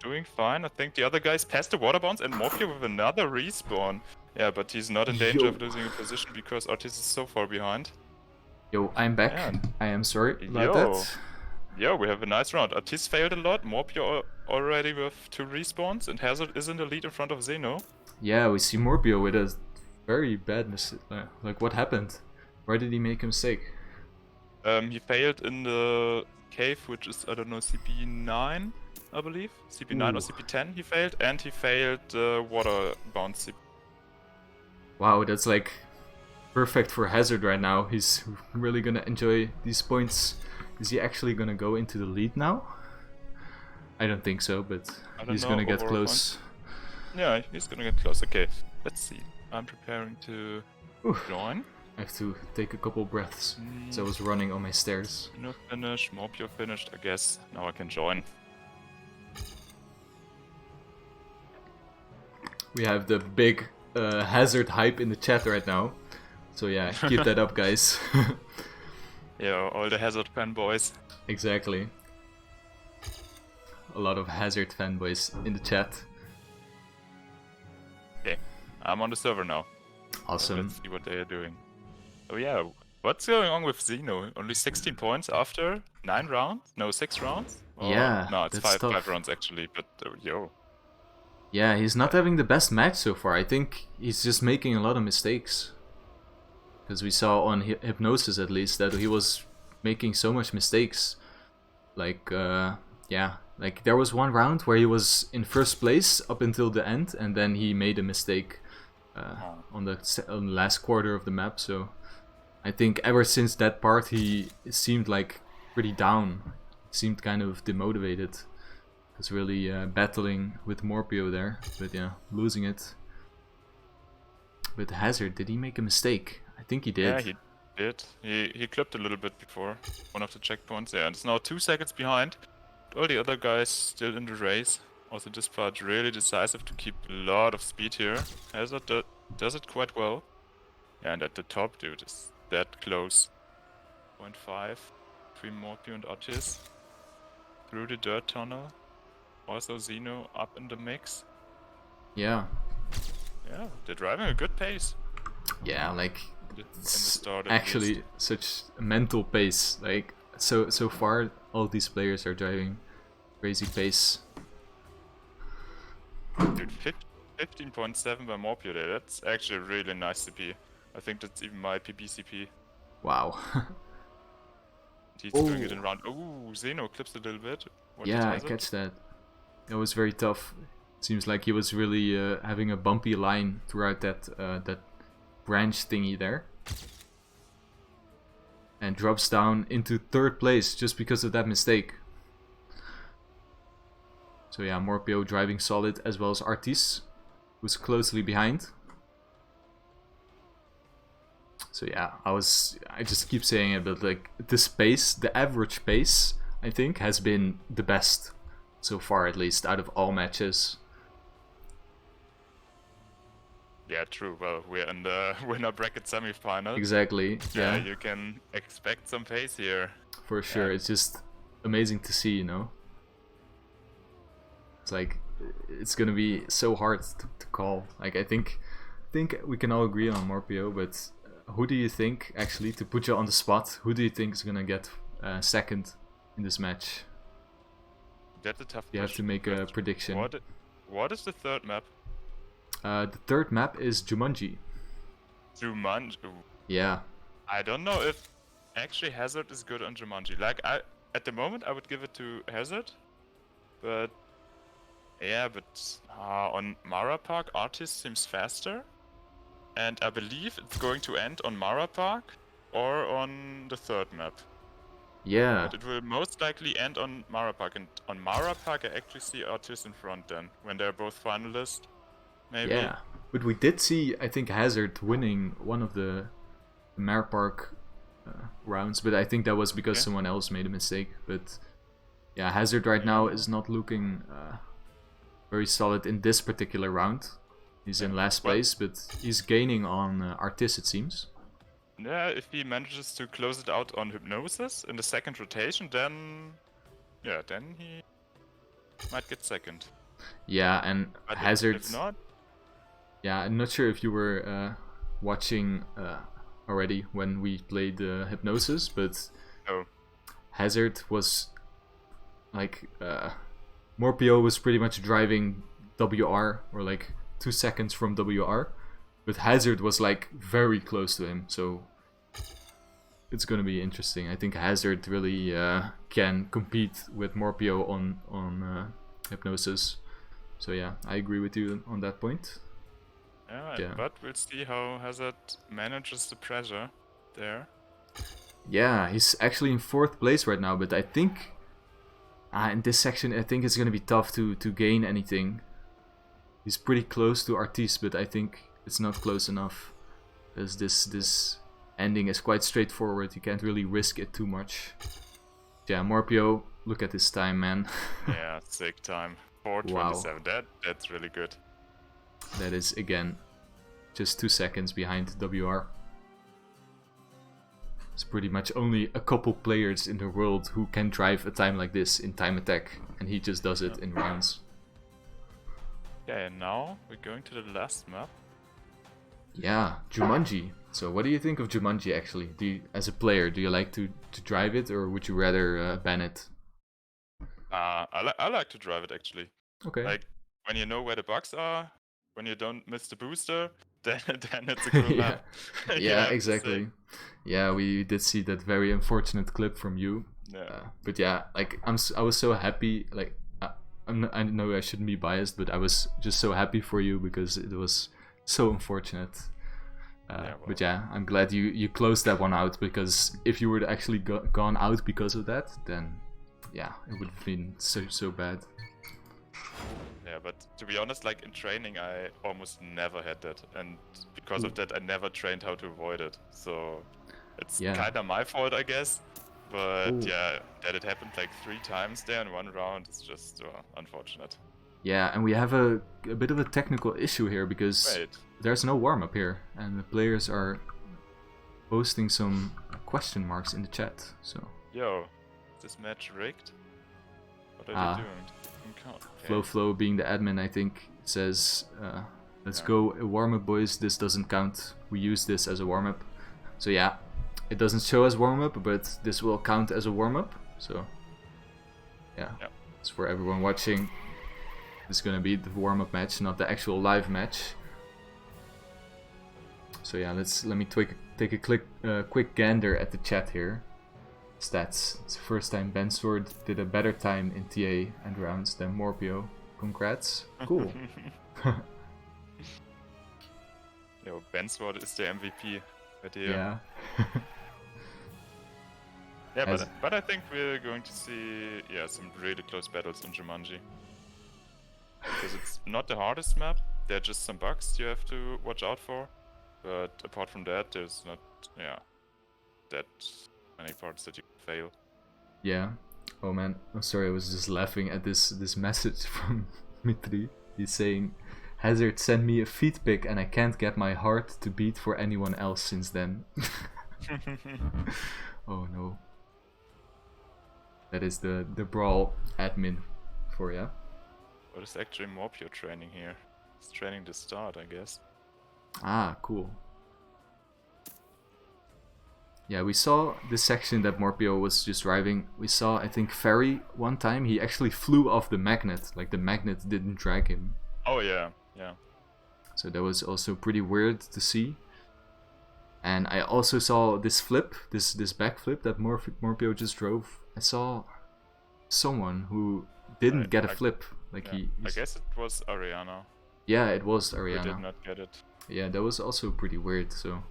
Doing fine. I think the other guys passed the water bounce and Morhpeo with another respawn. Yeah, but he's not in danger of losing a position because Artisse is so far behind. Yo, I'm back. And I am sorry about that. Yo, we have a nice round. Artisse failed a lot. Morhpeo already with 2 respawns and Hazard is in the lead in front of Xeno. Yeah, we see Morhpeo with a very bad mistake. Like, what happened? Where did he make a mistake? He failed in the cave, which is, I don't know, CP9, I believe. CP9 or CP10 he failed, and he failed water bounce CP. Wow, that's like perfect for Hazard right now. He's really gonna enjoy these points. Is he actually gonna go into the lead now? I don't think so, but he's gonna get close. Yeah, he's gonna get close. Okay, let's see. I'm preparing to join. I have to take a couple breaths, so I was running on my stairs. No finish, Morhpeo finished, I guess. Now I can join. We have the big Hazard hype in the chat right now. So yeah, keep that up, guys. Yeah, all the Hazard fanboys. Exactly. A lot of Hazard fanboys in the chat. Okay, I'm on the server now. Awesome. So let's see what they are doing. Oh yeah, what's going on with Xeno? Only 16 points after 9 rounds? No, 6 rounds? Or, yeah, no, it's that's 5 rounds actually, but yo. Yeah, he's not having the best match so far. I think he's just making a lot of mistakes. Because we saw on Hypnosis at least that he was making so much mistakes. Like, yeah, like there was one round where he was in first place up until the end, and then he made a mistake on the last quarter of the map. So I think ever since that part he seemed like pretty down. Seemed kind of demotivated. Was really battling with Morhpeo there, but yeah, losing it. With Hazard, did he make a mistake? I think he did. Yeah, he did. He clipped a little bit before one of the checkpoints. Yeah, and it's now 2 seconds behind. All the other guys still in the race. Also this part really decisive to keep a lot of speed here. Hazard does it quite well. Yeah, and at the top, dude, is that close. 0.5 between Morhpeo and Artisse. Through the dirt tunnel. Also Xeno up in the mix. Yeah. Yeah, they're driving a good pace. Yeah, like it's actually such a mental pace. Like so far, all these players are driving crazy pace. Dude, 15.7 by Morhpeo there. That's actually a really nice CP. I think that's even my PB CP. Wow. He's doing it in round. Ooh, Xeno clips a little bit. Yeah, I catch that. It was very tough. Seems like he was really having a bumpy line throughout that branch thingy there. And drops down into 3rd place just because of that mistake. So yeah, Morhpeo driving solid as well as Artisse, who's closely behind. So yeah, I just keep saying it, but like this pace, the average pace, I think has been the best so far, at least out of all matches. Yeah, true. Well, we're in the winner bracket semifinal. Exactly. Yeah, you can expect some pace here. For sure, it's just amazing to see, you know. It's like it's gonna be so hard to call. Like I think we can all agree on Morhpeo, but who do you think, actually, to put you on the spot, who do you think is gonna get second in this match? That's a tough question. You have to make a prediction. What is the 3rd map? The 3rd map is Jumanji. Jumanji? Yeah. I don't know if actually Hazard is good on Jumanji. Like, at the moment I would give it to Hazard, but Yeah, but on Mara Park, Artisse seems faster. And I believe it's going to end on Mara Park or on the third map. Yeah, But it will most likely end on Mara Park. And on Mara Park, I actually see Artisse in front then, when they're both finalists. Maybe. yeah. But we did see, I think, Hazard winning one of the Mare Park rounds, but I think that was because someone else made a mistake. But yeah, Hazard right now is not looking very solid in this particular round. He's in last place, but he's gaining on Artisse, it seems. Yeah, if he manages to close it out on Hypnosis in the second rotation, then... Yeah, then he might get second. Yeah, and But Hazard... if not... Yeah, I'm not sure if you were watching already when we played Hypnosis, but Hazard was like... Morhpeo was pretty much driving WR, or like 2 seconds from WR, but Hazard was like very close to him, so it's gonna be interesting. I think Hazard really can compete with Morhpeo on Hypnosis. So yeah, I agree with you on that point. Yeah, but we'll see how Hazard manages the pressure there. Yeah, he's actually in 4th place right now, but I think in this section I think it's gonna be tough to gain anything. He's pretty close to Artisse, but I think it's not close enough, because this ending is quite straightforward. You can't really risk it too much. Yeah, Morhpeo, look at his time, man. Yeah, sick time. 4:27. Wow. That's really good. That is, again, just 2 seconds behind WR. There's pretty much only a couple players in the world who can drive a time like this in time attack, and he just does it in rounds. Yeah, and now we're going to the last map. Yeah, Jumanji. So what do you think of Jumanji actually? As a player, do you like to drive it, or would you rather ban it? I like to drive it actually. Okay. Like, when you know where the bugs are, when you don't miss the booster, then it's a cool map. Yeah, exactly. Yeah, we did see that very unfortunate clip from you. Yeah. But yeah, like I was so happy. Like I know I shouldn't be biased, but I was just so happy for you because it was so unfortunate. But yeah, I'm glad you closed that one out, because if you were actually gone out because of that, then yeah, it would have been so bad. Yeah, but to be honest, like in training, I almost never had that, and because of that, I never trained how to avoid it. So it's kind of my fault, I guess. But yeah, that it happened like 3 times there in one round is just unfortunate. Yeah, and we have a bit of a technical issue here, because there's no warm-up here, and the players are posting some question marks in the chat. So. Yo, is this match rigged? What are they doing? Flo being the admin, I think, says, let's go warm-up, boys. This doesn't count. We use this as a warm-up. So yeah, it doesn't show as warm-up, but this will count as a warm-up. So yeah, it's for everyone watching. It's gonna be the warm-up match, not the actual live match. So yeah, let me take a quick gander at the chat here. Stats. It's the first time Bensword did a better time in TA and rounds than Morhpeo. Congrats. Cool. Yo, Bensword is the MVP. Yeah. Yeah, but I think we're going to see some really close battles in Jumanji. Because it's not the hardest map. There are just some bugs you have to watch out for. But apart from that, there's not that many parts that you can fail. Yeah. Oh man, I'm sorry, I was just laughing at this message from Mitri. He's saying, Hazard sent me a feed pic and I can't get my heart to beat for anyone else since then. Oh no. That is the Brawl admin for ya. What is actually Morhpeo training here? He's training the start, I guess. Ah, cool. Yeah, we saw this section that Morhpeo was just driving. We saw, I think, Ferry one time. He actually flew off the magnet. Like, the magnet didn't drag him. Oh, yeah. Yeah. So that was also pretty weird to see. And I also saw this flip, this backflip that Morhpeo just drove. I saw someone who didn't get a flip. Like I guess it was Ariana. Yeah, it was We did Ariana. not get it. Yeah, that was also pretty weird. So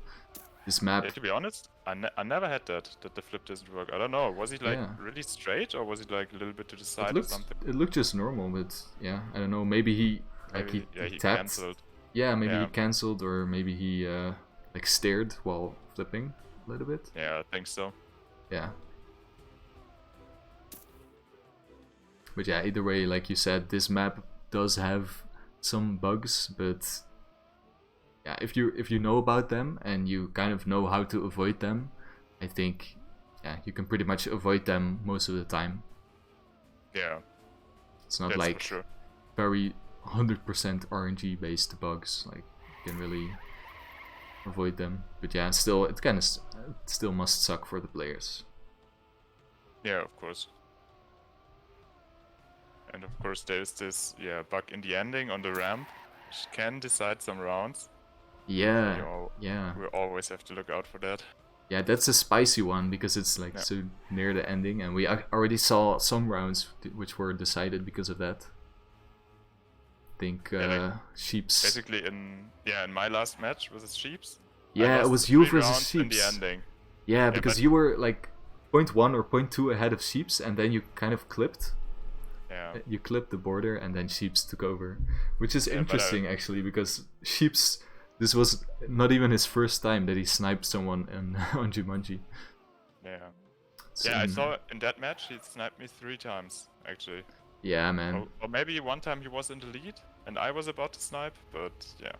this map. Yeah, to be honest, I never had that the flip doesn't work. I don't know. Was he like Yeah. really straight, or was he like a little bit to the side or something? It looked just normal, but yeah, I don't know. Maybe he Maybe, he tapped. cancelled. Yeah, maybe Yeah. he cancelled, or maybe he like stared while flipping a little bit. Yeah, I think so. Yeah. But yeah, either way, like you said, this map does have some bugs, but yeah, if you know about them and you kind of know how to avoid them, I think yeah, you can pretty much avoid them most of the time. Yeah. It's not That's like for sure. very 100% RNG based bugs, like you can really avoid them. But yeah, still it kind of still must suck for the players. Yeah, of course. And of course there's this bug in the ending on the ramp, which can decide some rounds. Yeah, So yeah. we always have to look out for that. Yeah, that's a spicy one because it's like so near the ending, and we already saw some rounds which were decided because of that. I think Sheeps. Basically in my last match was it Sheeps? Yeah, it was you versus Sheeps. In the ending. Yeah, because you were like 0.1 or 0.2 ahead of Sheeps, and then you kind of clipped. Yeah. You clipped the border, and then Sheeps took over, which is interesting actually because Sheeps. This was not even his first time that he sniped someone on Jumanji. Yeah. So, yeah, I saw in that match he sniped me 3 times, actually. Yeah, man. Or maybe one time he was in the lead and I was about to snipe, but yeah.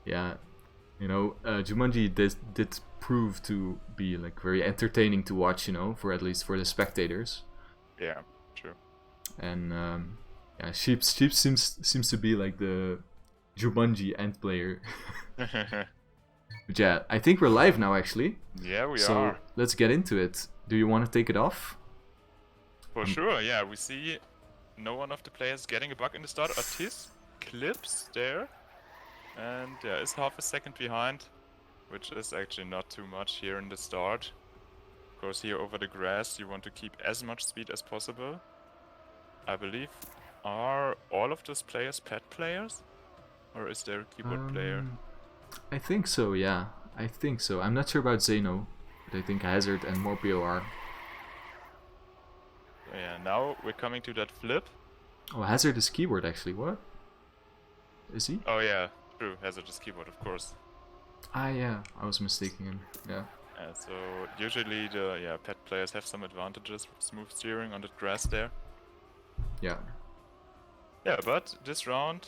Yeah, you know, Jumanji did prove to be like very entertaining to watch, you know, for at least for the spectators. Yeah, true. And yeah, Sheeps seems to be like the Jumanji end player. But yeah, I think we're live now actually. Yeah, we so are. Let's get into it. Do you want to take it off? For sure, yeah. We see no one of the players getting a bug in the start. Artisse clips there. And yeah, is half a second behind, which is actually not too much here in the start. Of course, here over the grass, you want to keep as much speed as possible. I believe, are all of those players pet players? Or is there a keyboard player? I think so, yeah. I think so. I'm not sure about Xeno, but I think Hazard and Morhpeo are. Yeah, now we're coming to that flip. Oh, Hazard is keyboard actually. What? Is he? Oh yeah, true. Hazard is keyboard, of course. Ah, yeah. I was mistaking him. Yeah. So usually the pet players have some advantages with smooth steering on the grass there. Yeah. Yeah, but this round,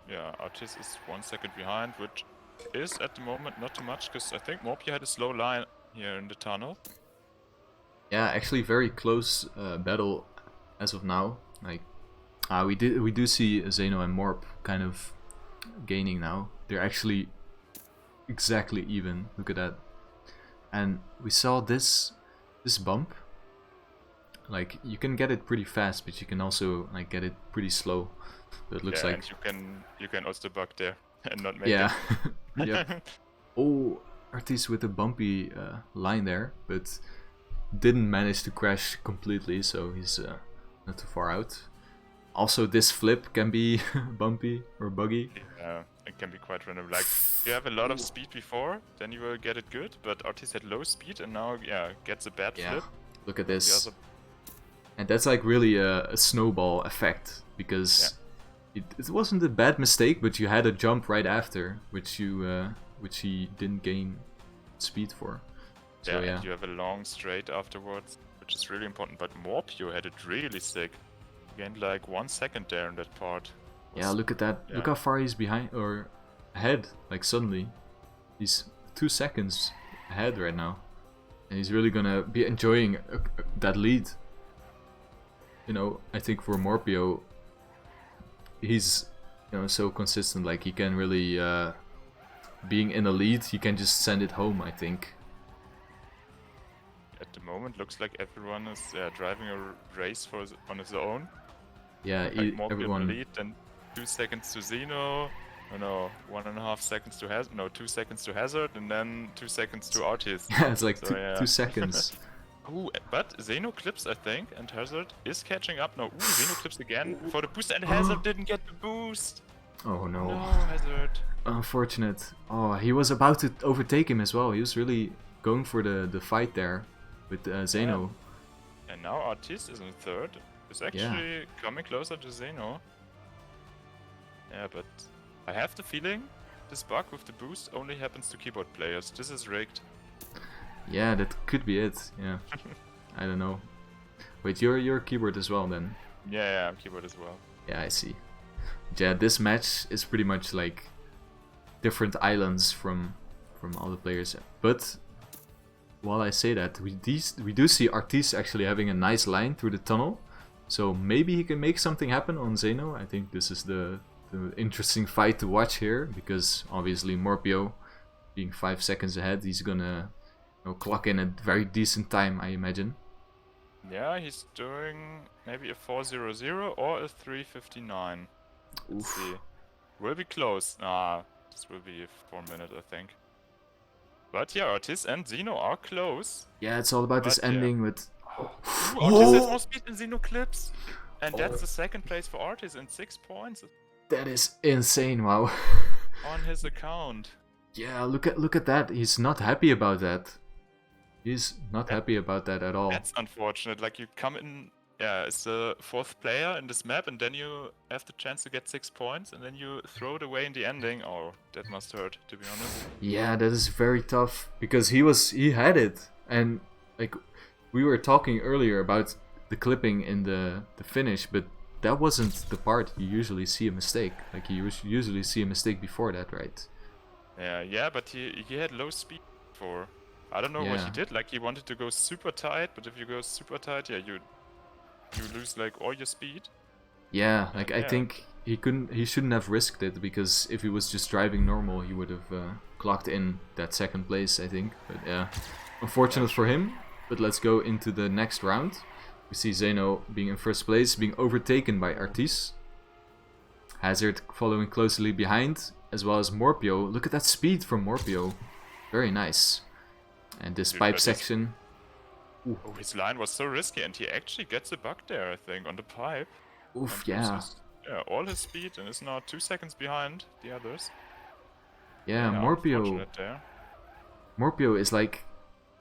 yeah, Artisse is 1 second behind, which is at the moment not too much, because I think Morhpeo had a slow line here in the tunnel. Yeah, actually very close battle as of now. Like, we do see Xeno and Morp kind of gaining now. They're actually exactly even. Look at that. And we saw this bump. Like, you can get it pretty fast, but you can also like get it pretty slow. So it looks like and you can also bug there and not make yeah. it. Yep. Oh, Artisse with a bumpy line there, but didn't manage to crash completely, so he's not too far out. Also, this flip can be bumpy or buggy. Yeah, it can be quite random. Like, if you have a lot of speed before, then you will get it good, but Artisse had low speed and now, gets a bad flip. Look at this. And that's like really a snowball effect, because it wasn't a bad mistake, but you had a jump right after, which he didn't gain speed for. So, and you have a long straight afterwards, which is really important. But Morhpeo had it really sick. He gained like 1 second there in that part. Yeah, look at that. Yeah. Look how far he's behind or ahead. Like suddenly, he's 2 seconds ahead right now, and he's really gonna be enjoying that lead. You know, I think for Morhpeo, he's so consistent. Like he can really, being in a lead, he can just send it home. I think. At the moment, looks like everyone is driving a race on his own. Yeah, like everyone. In the lead, then 2 seconds to Xeno. Oh no, 1.5 seconds to Hazard. No, 2 seconds to Hazard, and then 2 seconds to Artisse. Yeah, it's like two seconds. Ooh, but Xeno clips, I think, and Hazard is catching up now. Ooh, Xeno clips again for the boost, and Hazard didn't get the boost. Oh no. No, Hazard. Unfortunate. Oh, he was about to overtake him as well. He was really going for the fight there with Xeno. Yeah. And now Artisse is in third. Is actually coming closer to Xeno. Yeah, but I have the feeling this bug with the boost only happens to keyboard players. This is rigged. Yeah, that could be it. Yeah. I don't know. Wait, you're keyboard as well then? Yeah, I'm keyboard as well. Yeah, I see. Yeah, this match is pretty much like different islands from all the players. But while I say that, we do see Artisse actually having a nice line through the tunnel. So maybe he can make something happen on Xeno. I think this is the interesting fight to watch here, because obviously Morhpeo being 5 seconds ahead, he's gonna clock in a very decent time, I imagine. Yeah, he's doing maybe a 4:00 or a 3:59. Let's see. Will be close. This will be 4 minutes, I think. But yeah, Artisse and Xeno are close. Yeah, it's all about this ending with... Artisse has more speed than Xeno clips. And that's the second place for Artisse and 6 points. That is insane, wow. On his account. Yeah, look at that. He's not happy about that. He's not happy about that at all. That's unfortunate. Like, you come in, as the 4th player in this map, and then you have the chance to get 6 points, and then you throw it away in the ending. Oh, that must hurt, to be honest. Yeah, that is very tough, because he had it, and like we were talking earlier about the clipping in the finish, but that wasn't the part you usually see a mistake. Like, you usually see a mistake before that, right? Yeah, but he had low speed before. I don't know what he did. Like, he wanted to go super tight, but if you go super tight, you lose like all your speed. Yeah, like I think he shouldn't have risked it, because if he was just driving normal, he would have clocked in that 2nd place, I think. But yeah, unfortunate for him. But let's go into the next round. We see Xeno being in 1st place, being overtaken by Artisse. Hazard following closely behind, as well as Morhpeo. Look at that speed from Morhpeo. Very nice. And this pipe section... Oh, his line was so risky, and he actually gets a bug there, I think, on the pipe. Oof, yeah. All his speed, and is now 2 seconds behind the others. Yeah, Morhpeo is like...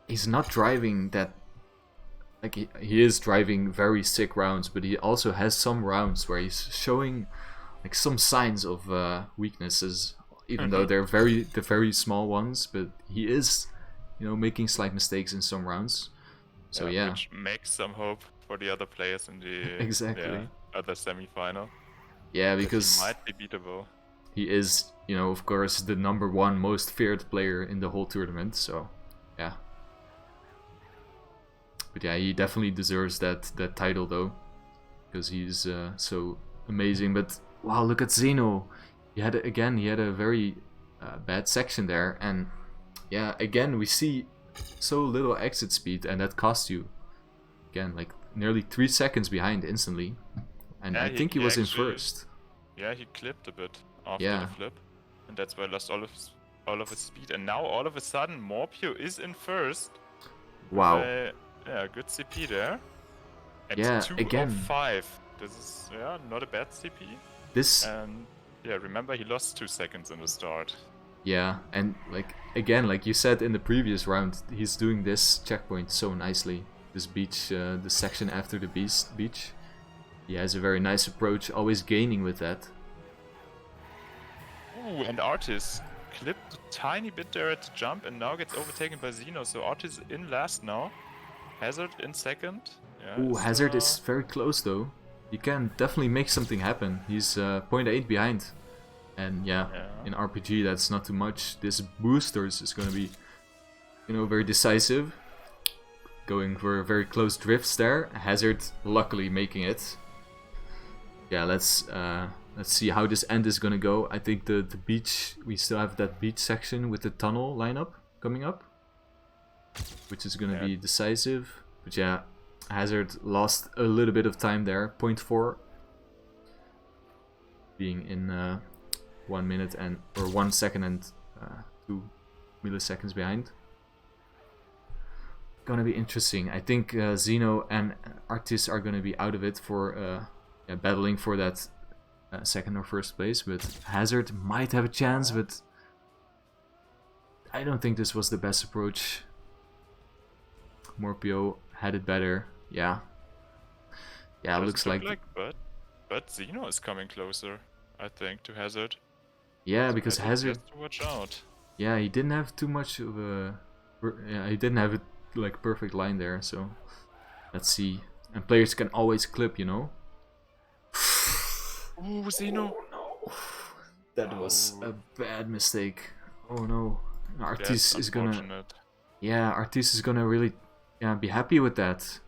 He's not driving that... Like, he is driving very sick rounds, but he also has some rounds where he's showing like some signs of weaknesses, even though they're the very small ones. But he is, making slight mistakes in some rounds. So yeah, which makes some hope for the other players in the other semi-final. Yeah, because he might be beatable. He is, of course, the #1 most feared player in the whole tournament. So yeah. But yeah, he definitely deserves that title though, because he's so amazing. But wow, look at Xeno. He had a very bad section there, and yeah, again we see so little exit speed, and that costs you again like nearly 3 seconds behind instantly. And I think he was in 1st. Yeah, he clipped a bit after the flip, and that's why he lost all of his speed. And now all of a sudden, Morhpeo is in 1st. Wow. Yeah, good CP there. And yeah, 2:05. This is not a bad CP. And remember, he lost 2 seconds in the start. Yeah, and like you said in the previous round, he's doing this checkpoint so nicely. This beach, the section after the beach. He has a very nice approach, always gaining with that. Ooh, and Artisse clipped a tiny bit there at the jump, and now gets overtaken by Xeno. So Artisse in last now. Hazard in 2nd. Yeah, ooh, Hazard is very close though. He can definitely make something happen. He's 0.8 behind. And in RPG that's not too much. This boosters is going to be, very decisive. Going for very close drifts there. Hazard luckily making it. Yeah, let's see how this end is going to go. I think the beach, we still have that beach section with the tunnel lineup coming up, which is going to be decisive. But yeah, Hazard lost a little bit of time there. 0.4 being in 1 minute or 1 second and 2 milliseconds behind. gonna be interesting. I think Xeno and Artisse are gonna be out of it for battling for that second or first place, but Hazard might have a chance, but I don't think this was the best approach. Morhpeo had it better. Yeah. Yeah, looks like but Xeno is coming closer, I think, to Hazard. Yeah, So because Hazard has to watch out. Yeah, he didn't have too much of a he didn't have a like perfect line there, so let's see. And players can always clip, you know. Oh, Xeno! Oh, no. That was a bad mistake. Oh no. Artisse is gonna Artisse is gonna really be happy with that.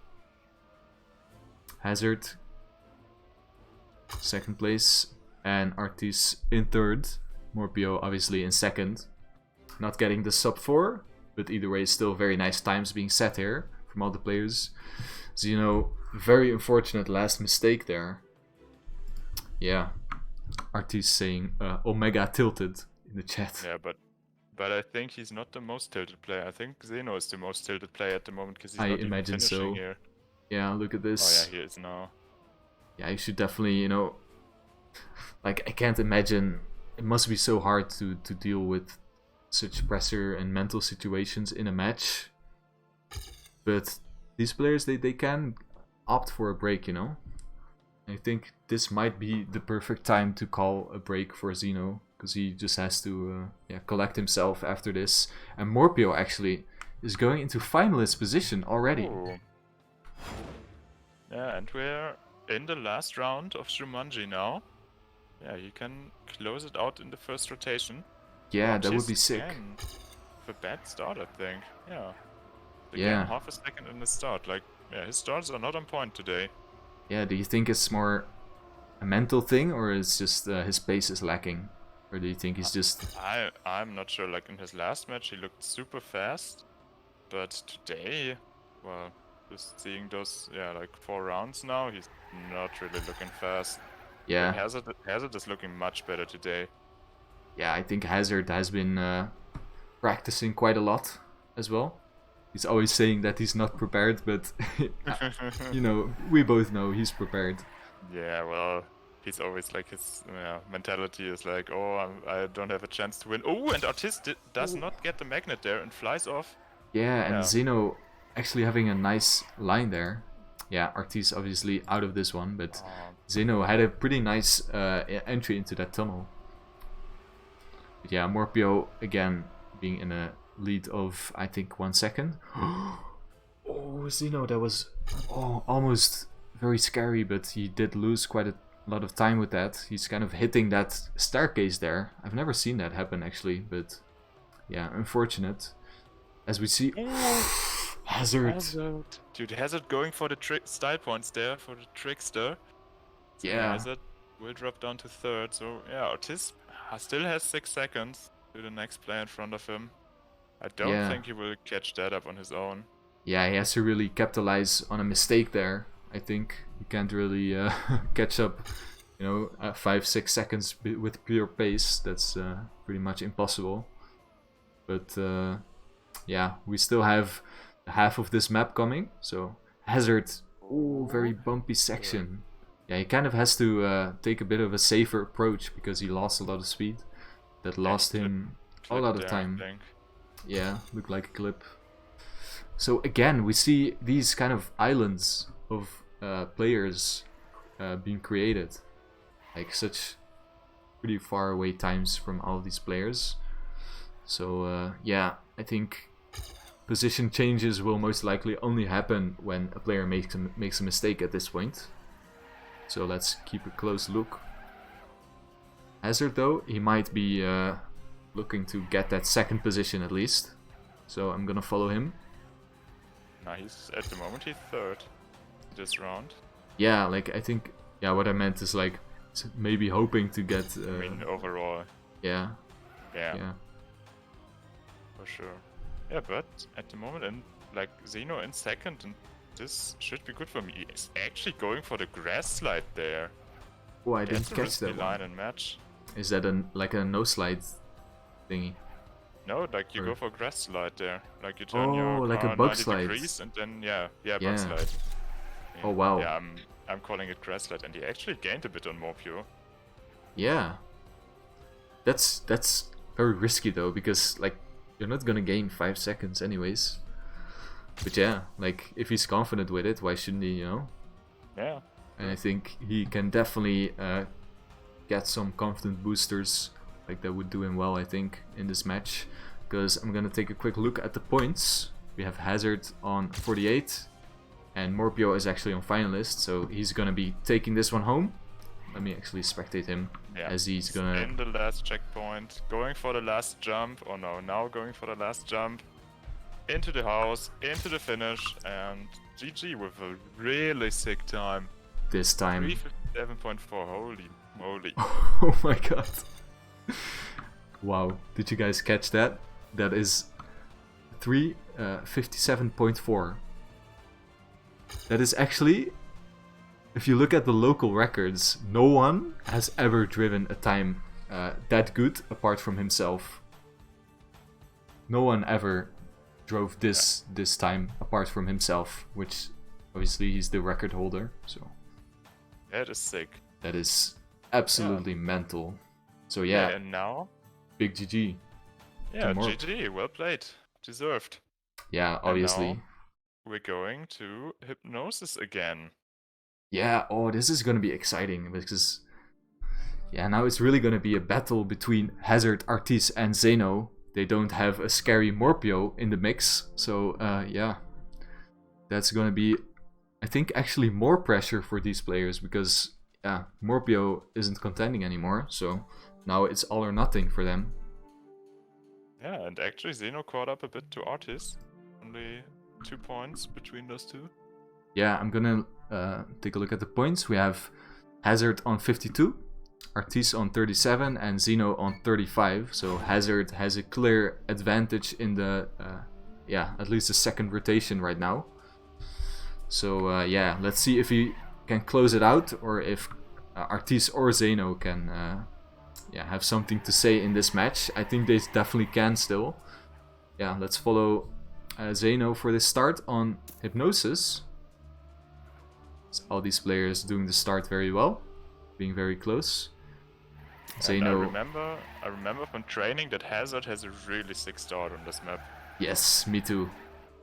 Hazard second place and Artisse in third. Morhpeo obviously in second. Not getting the sub 4, but either way still very nice times being set here from all the players. Xeno, very unfortunate last mistake there. Yeah. Artisse saying Omega tilted in the chat. Yeah, but I think he's not the most tilted player. I think Xeno is the most tilted player at the moment because he's not even finishing here. Yeah, look at this. Oh yeah, he is now. Yeah, you should definitely, you know, like I can't imagine. It must be so hard to deal with such pressure and mental situations in a match. But these players, they can opt for a break, you know. I think this might be the perfect time to call a break for Xeno, because he just has to collect himself after this. And Morhpeo actually is going into finalist position already. Ooh. Yeah, and we're in the last round of Jumanji now. Yeah, you can close it out in the first rotation. Yeah, that would be sick. A bad start, I think. Yeah. Yeah. Half a second in the start. Like, yeah, his starts are not on point today. Yeah, do you think it's more a mental thing, or is just his pace is lacking? Or do you think he's just... I'm not sure. Like, in his last match, he looked super fast. But today, well, just seeing those, like 4 rounds now, he's not really looking fast. Yeah. Hazard is looking much better today. Yeah, I think Hazard has been practicing quite a lot as well. He's always saying that he's not prepared, but you know, we both know he's prepared. Yeah, well, he's always like his mentality is like, oh, I don't have a chance to win. Oh, and Artisse does not get the magnet there and flies off. Yeah, and Xeno actually having a nice line there. Yeah, Artisse obviously out of this one, but Xeno had a pretty nice entry into that tunnel. But yeah, Morhpeo again being in a lead of, I think, 1 second. Oh, Xeno, that was almost very scary, but he did lose quite a lot of time with that. He's kind of hitting that staircase there. I've never seen that happen actually, but yeah, unfortunate. As we see... Hazard. Dude, Hazard going for the style points there for the trickster. So yeah. Hazard will drop down to third. So yeah, Artisse still has 6 seconds to the next player in front of him. I don't think he will catch that up on his own. Yeah, he has to really capitalize on a mistake there. I think he can't really catch up, you know, 5-6 seconds with pure pace. That's pretty much impossible. But yeah, we still have half of this map coming, so Hazard, very bumpy section. Yeah, he kind of has to take a bit of a safer approach because he lost a lot of speed. That lost him a lot of time. Yeah, looked like a clip. So again, we see these kind of islands of players being created, like such pretty far away times from all of these players. So yeah, I think position changes will most likely only happen when a player makes a mistake at this point. So let's keep a close look. Hazard though, he might be looking to get that second position at least. So I'm gonna follow him. Nah, at the moment he's third this round. Yeah, like I think, yeah, what I meant is like maybe hoping to get... I mean overall. Yeah. Yeah. For sure. Yeah, but at the moment, and like Xeno in second, and this should be good for me. He's actually going for the grass slide there. Oh, I didn't catch that line and match. Is that like a no slide thingy? No, like you Or- go for grass slide there. Like you turn Oh, your like a car bug 90 slide. degrees and then bug Yeah. slide. Yeah. Oh, wow. Yeah, I'm calling it grass slide, and he actually gained a bit on Morhpeo. Yeah. That's very risky though, because like you're not gonna gain 5 seconds anyways. But yeah, like if he's confident with it, why shouldn't he, you know? Yeah. And I think he can definitely get some confident boosters, like that would do him well, I think, in this match. Because I'm gonna take a quick look at the points. We have Hazard on 48, and Morhpeo is actually on finalist, so he's gonna be taking this one home. Let me actually spectate him as he's gonna... In the last checkpoint, going for the last jump, or no, now going for the last jump. Into the house, into the finish, and GG with a really sick time. This time. 357.4, holy moly. Oh my god. Wow, did you guys catch that? That is 357.4. That is actually, if you look at the local records, no one has ever driven a time that good apart from himself. No one ever drove this time apart from himself, which obviously he's the record holder, so That is sick. that is absolutely mental. So yeah, And now? big GG. Yeah, Morp. GG, well played. Deserved. Yeah, obviously. now we're going to Hypnosis again. Yeah, oh, this is gonna be exciting because yeah, now it's really gonna be a battle between Hazard, Artisse, and Xeno. They don't have a scary Morhpeo in the mix, so yeah, that's gonna be, I think, actually more pressure for these players because yeah, Morhpeo isn't contending anymore, so now it's all or nothing for them. Yeah, and actually Xeno caught up a bit to Artisse. Only 2 points between those two. Yeah, I'm gonna take a look at the points. We have Hazard on 52, Artisse on 37, and Xeno on 35. So Hazard has a clear advantage in the, yeah, at least the second rotation right now. So yeah, let's see if he can close it out, or if Artisse or Xeno can yeah, have something to say in this match. I think they definitely can still. Yeah, let's follow Xeno for the start on Hypnosis. So all these players doing the start very well, being very close. Xeno. I remember from training that Hazard has a really sick start on this map. Yes, me too.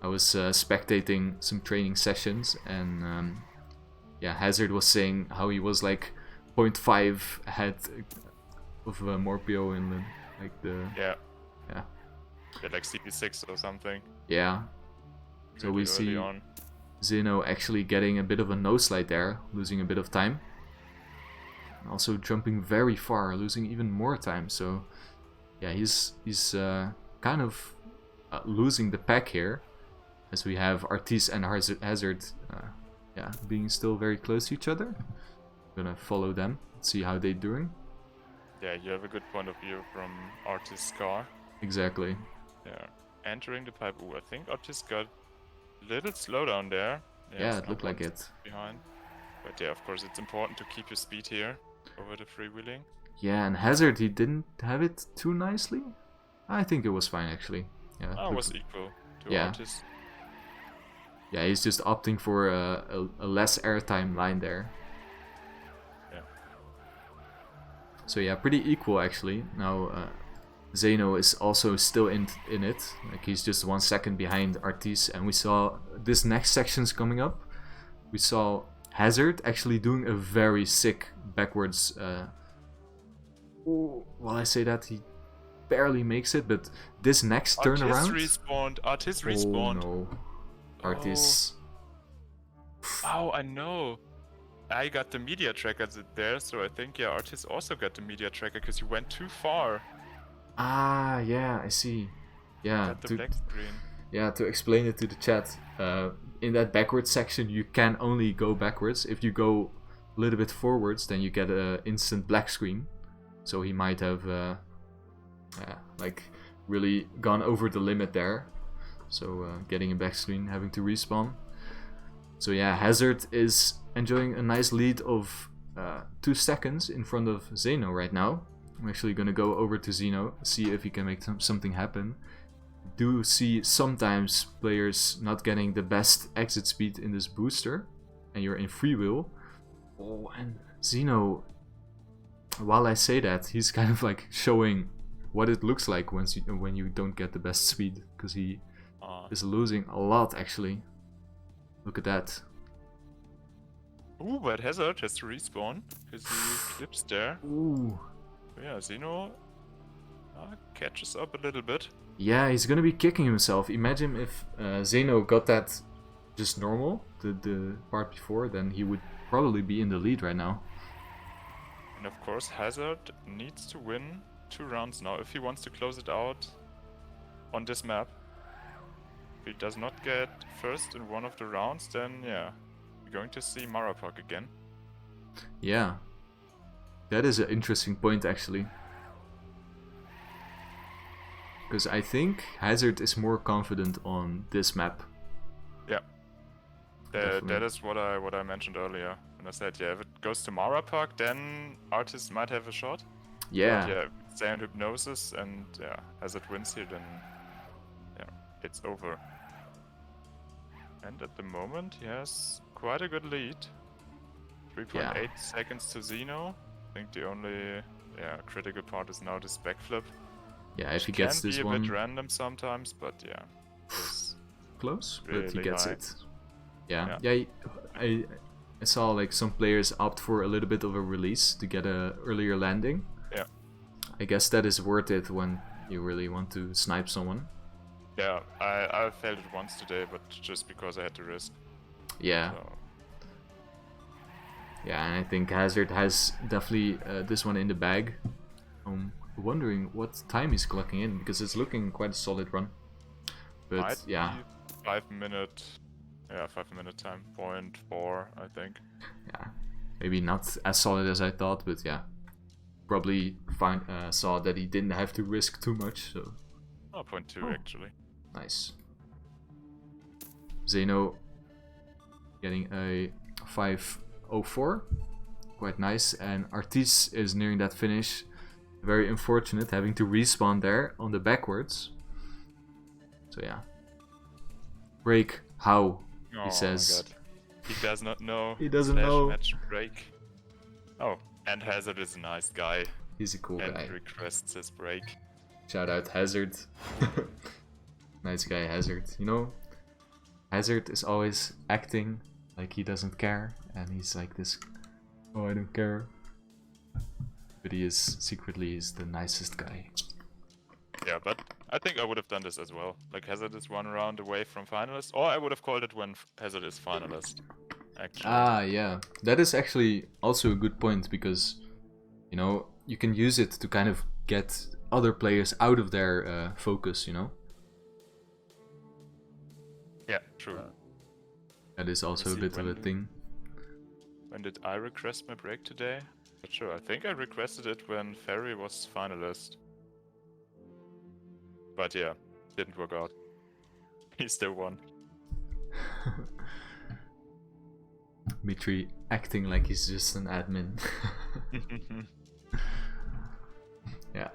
I was spectating some training sessions, and yeah, Hazard was saying how he was like 0.5 ahead of Morhpeo in the, like the... Yeah, Yeah. like CP6 or something. Yeah. So we see Xeno actually getting a bit of a no-slide there, losing a bit of time. Also jumping very far, losing even more time. So yeah, he's kind of losing the pack here, as we have Artisse and Hazard yeah, being still very close to each other. Gonna follow them, see how they're doing. Yeah, you have a good point of view from Artisse's car. Exactly. Yeah, entering the pipe. Ooh, I think Artisse got a little slowdown there. Yeah, it looked like it. Behind. But yeah, of course, it's important to keep your speed here over the freewheeling. Yeah, and Hazard, he didn't have it too nicely. I think it was fine actually. Yeah, it was equal to yeah. Artisse. Yeah, he's just opting for a less airtime line there. Yeah. So yeah, pretty equal actually. Now Xeno is also still in it. Like he's just 1 second behind Artisse, and we saw this next section's coming up. We saw Hazard actually doing a very sick backwards. While I say that, he barely makes it, but this next turnaround. Artisse respawned. Oh no, Artisse. Oh, I know. I got the media tracker there, so I think yeah, Artisse also got the media tracker because you went too far. Ah, yeah, I see. Yeah, Got the black screen. Yeah, to explain it to the chat, in that backwards section you can only go backwards. If you go a little bit forwards, then you get an instant black screen. So he might have like really gone over the limit there. So getting a back screen, having to respawn. So yeah, Hazard is enjoying a nice lead of 2 seconds in front of Xeno right now. I'm actually gonna go over to Xeno, see if he can make something happen. Do see sometimes players not getting the best exit speed in this booster, and you're in free will. Oh, and Xeno, while I say that, he's kind of like showing what it looks like when you don't get the best speed, because he is losing a lot actually. Look at that. Ooh, but Hazard has to respawn because he clips there. Ooh. Yeah, Xeno catches up a little bit. Yeah, he's gonna be kicking himself. Imagine if Xeno got that just normal, the part before, then he would probably be in the lead right now. And of course, Hazard needs to win 2 rounds now if he wants to close it out on this map. If he does not get first in one of the rounds, then yeah, we're going to see Morhpeo again. Yeah, that is an interesting point actually. Because I think Hazard is more confident on this map. Yeah, that is what I mentioned earlier. And I said, yeah, if it goes to Morhpeo, then Artisse might have a shot. Yeah. But yeah, stay on hypnosis, and yeah, Hazard wins here, then yeah, it's over. And at the moment, he has quite a good lead. 3.8 seconds to Xeno. I think the only critical part is now this backflip. Yeah, if he gets this one. Can be a bit random sometimes, but yeah, it's close, really but he gets high. it. Yeah, I saw like some players opt for a little bit of a release to get a earlier landing. Yeah. I guess that is worth it when you really want to snipe someone. Yeah, I failed it once today, but just because I had to risk. Yeah. So. Yeah, and I think Hazard has definitely this one in the bag. I'm wondering what time he's clocking in, because it's looking quite a solid run. But Might yeah. Be 5 minute time, 0.4, I think. Yeah, maybe not as solid as I thought, but yeah. Probably saw that he didn't have to risk too much, so... Oh, 0.2 actually. Nice. Xeno getting a 5.04. Quite nice. And Artisse is nearing that finish. Very unfortunate having to respawn there on the backwards. So yeah. Break how, he says. My God. He does not know. He doesn't know. Match break. Oh, and Hazard is a nice guy. He's a cool guy. And requests his break. Shout out Hazard. Nice guy Hazard. You know, Hazard is always acting like he doesn't care, and he's like this, oh, I don't care. But he is secretly the nicest guy. Yeah, but I think I would have done this as well. Like Hazard is 1 round away from finalist, or I would have called it when Hazard is finalist. Actually. Ah, yeah. That is actually also a good point, because, you know, you can use it to kind of get other players out of their focus, you know? Yeah, true. That is also a bit of a thing. When did I request my break today? Not sure. I think I requested it when Ferry was finalist. But yeah, didn't work out. He still won. Mitri acting like he's just an admin. Yeah,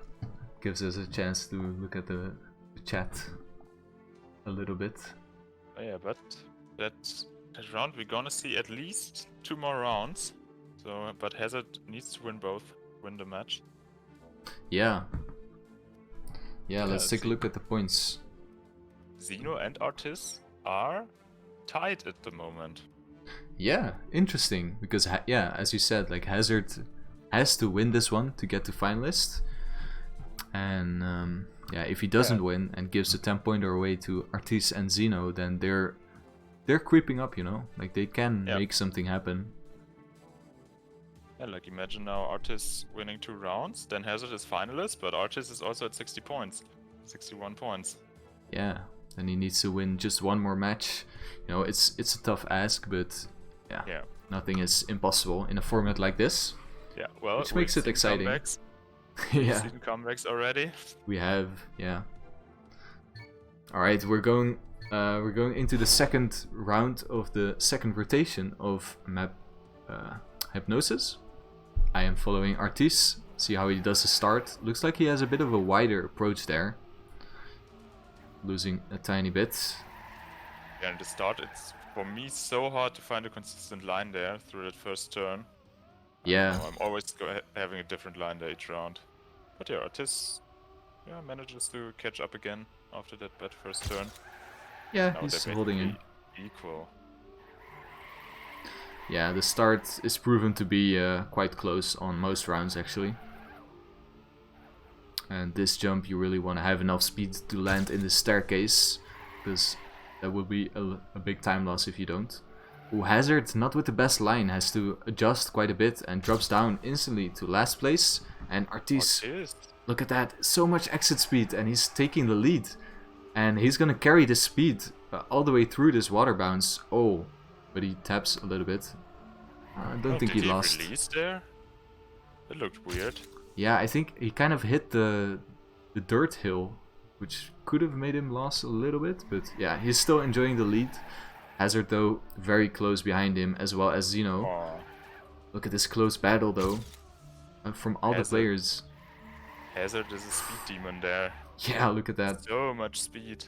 gives us a chance to look at the chat a little bit. Oh yeah, but that round we're gonna see at least 2 more rounds. So, but Hazard needs to win both, win the match. Yeah. Yeah, let's take a look at the points. Xeno and Artisse are tied at the moment. Yeah, interesting, because yeah, as you said, like Hazard has to win this one to get to finalist, and yeah, if he doesn't win and gives a 10-pointer away to Artisse and Xeno, then they're creeping up, you know, like they can make something happen. Yeah, like imagine now Artisse winning 2 rounds, then Hazard is finalist, but Artisse is also at 60 points, 61 points. Yeah, and he needs to win just 1 more match. You know, it's a tough ask, but yeah, nothing is impossible in a format like this. Yeah, well, which makes it exciting. Comebacks. Yeah, We've seen comebacks already. We have, yeah. All right, we're going into the second round of the second rotation of map Hypnosis. I am following Artisse, See how he does the start. Looks like he has a bit of a wider approach there. Losing a tiny bit. Yeah, in the start, it's for me so hard to find a consistent line there through that first turn. Yeah. I'm always having a different line there each round. But yeah, Artisse manages to catch up again after that bad first turn. Yeah, Now he's they're holding in. equal. Yeah, the start is proven to be quite close on most rounds actually. And this jump you really want to have enough speed to land in the staircase, because that will be a big time loss if you don't. Ooh, Hazard, not with the best line, has to adjust quite a bit and drops down instantly to last place. And Artisse, look at that, so much exit speed and he's taking the lead. And he's gonna carry this speed all the way through this water bounce. Oh, but he taps a little bit. I don't think he lost. Did he release there? It looked weird. Yeah, I think he kind of hit the dirt hill, which could have made him lose a little bit, but yeah, he's still enjoying the lead. Hazard though, very close behind him, as well as Xeno. Aww. Look at this close battle though, from all the players. Hazard is a speed demon there. Yeah, look at that. So much speed.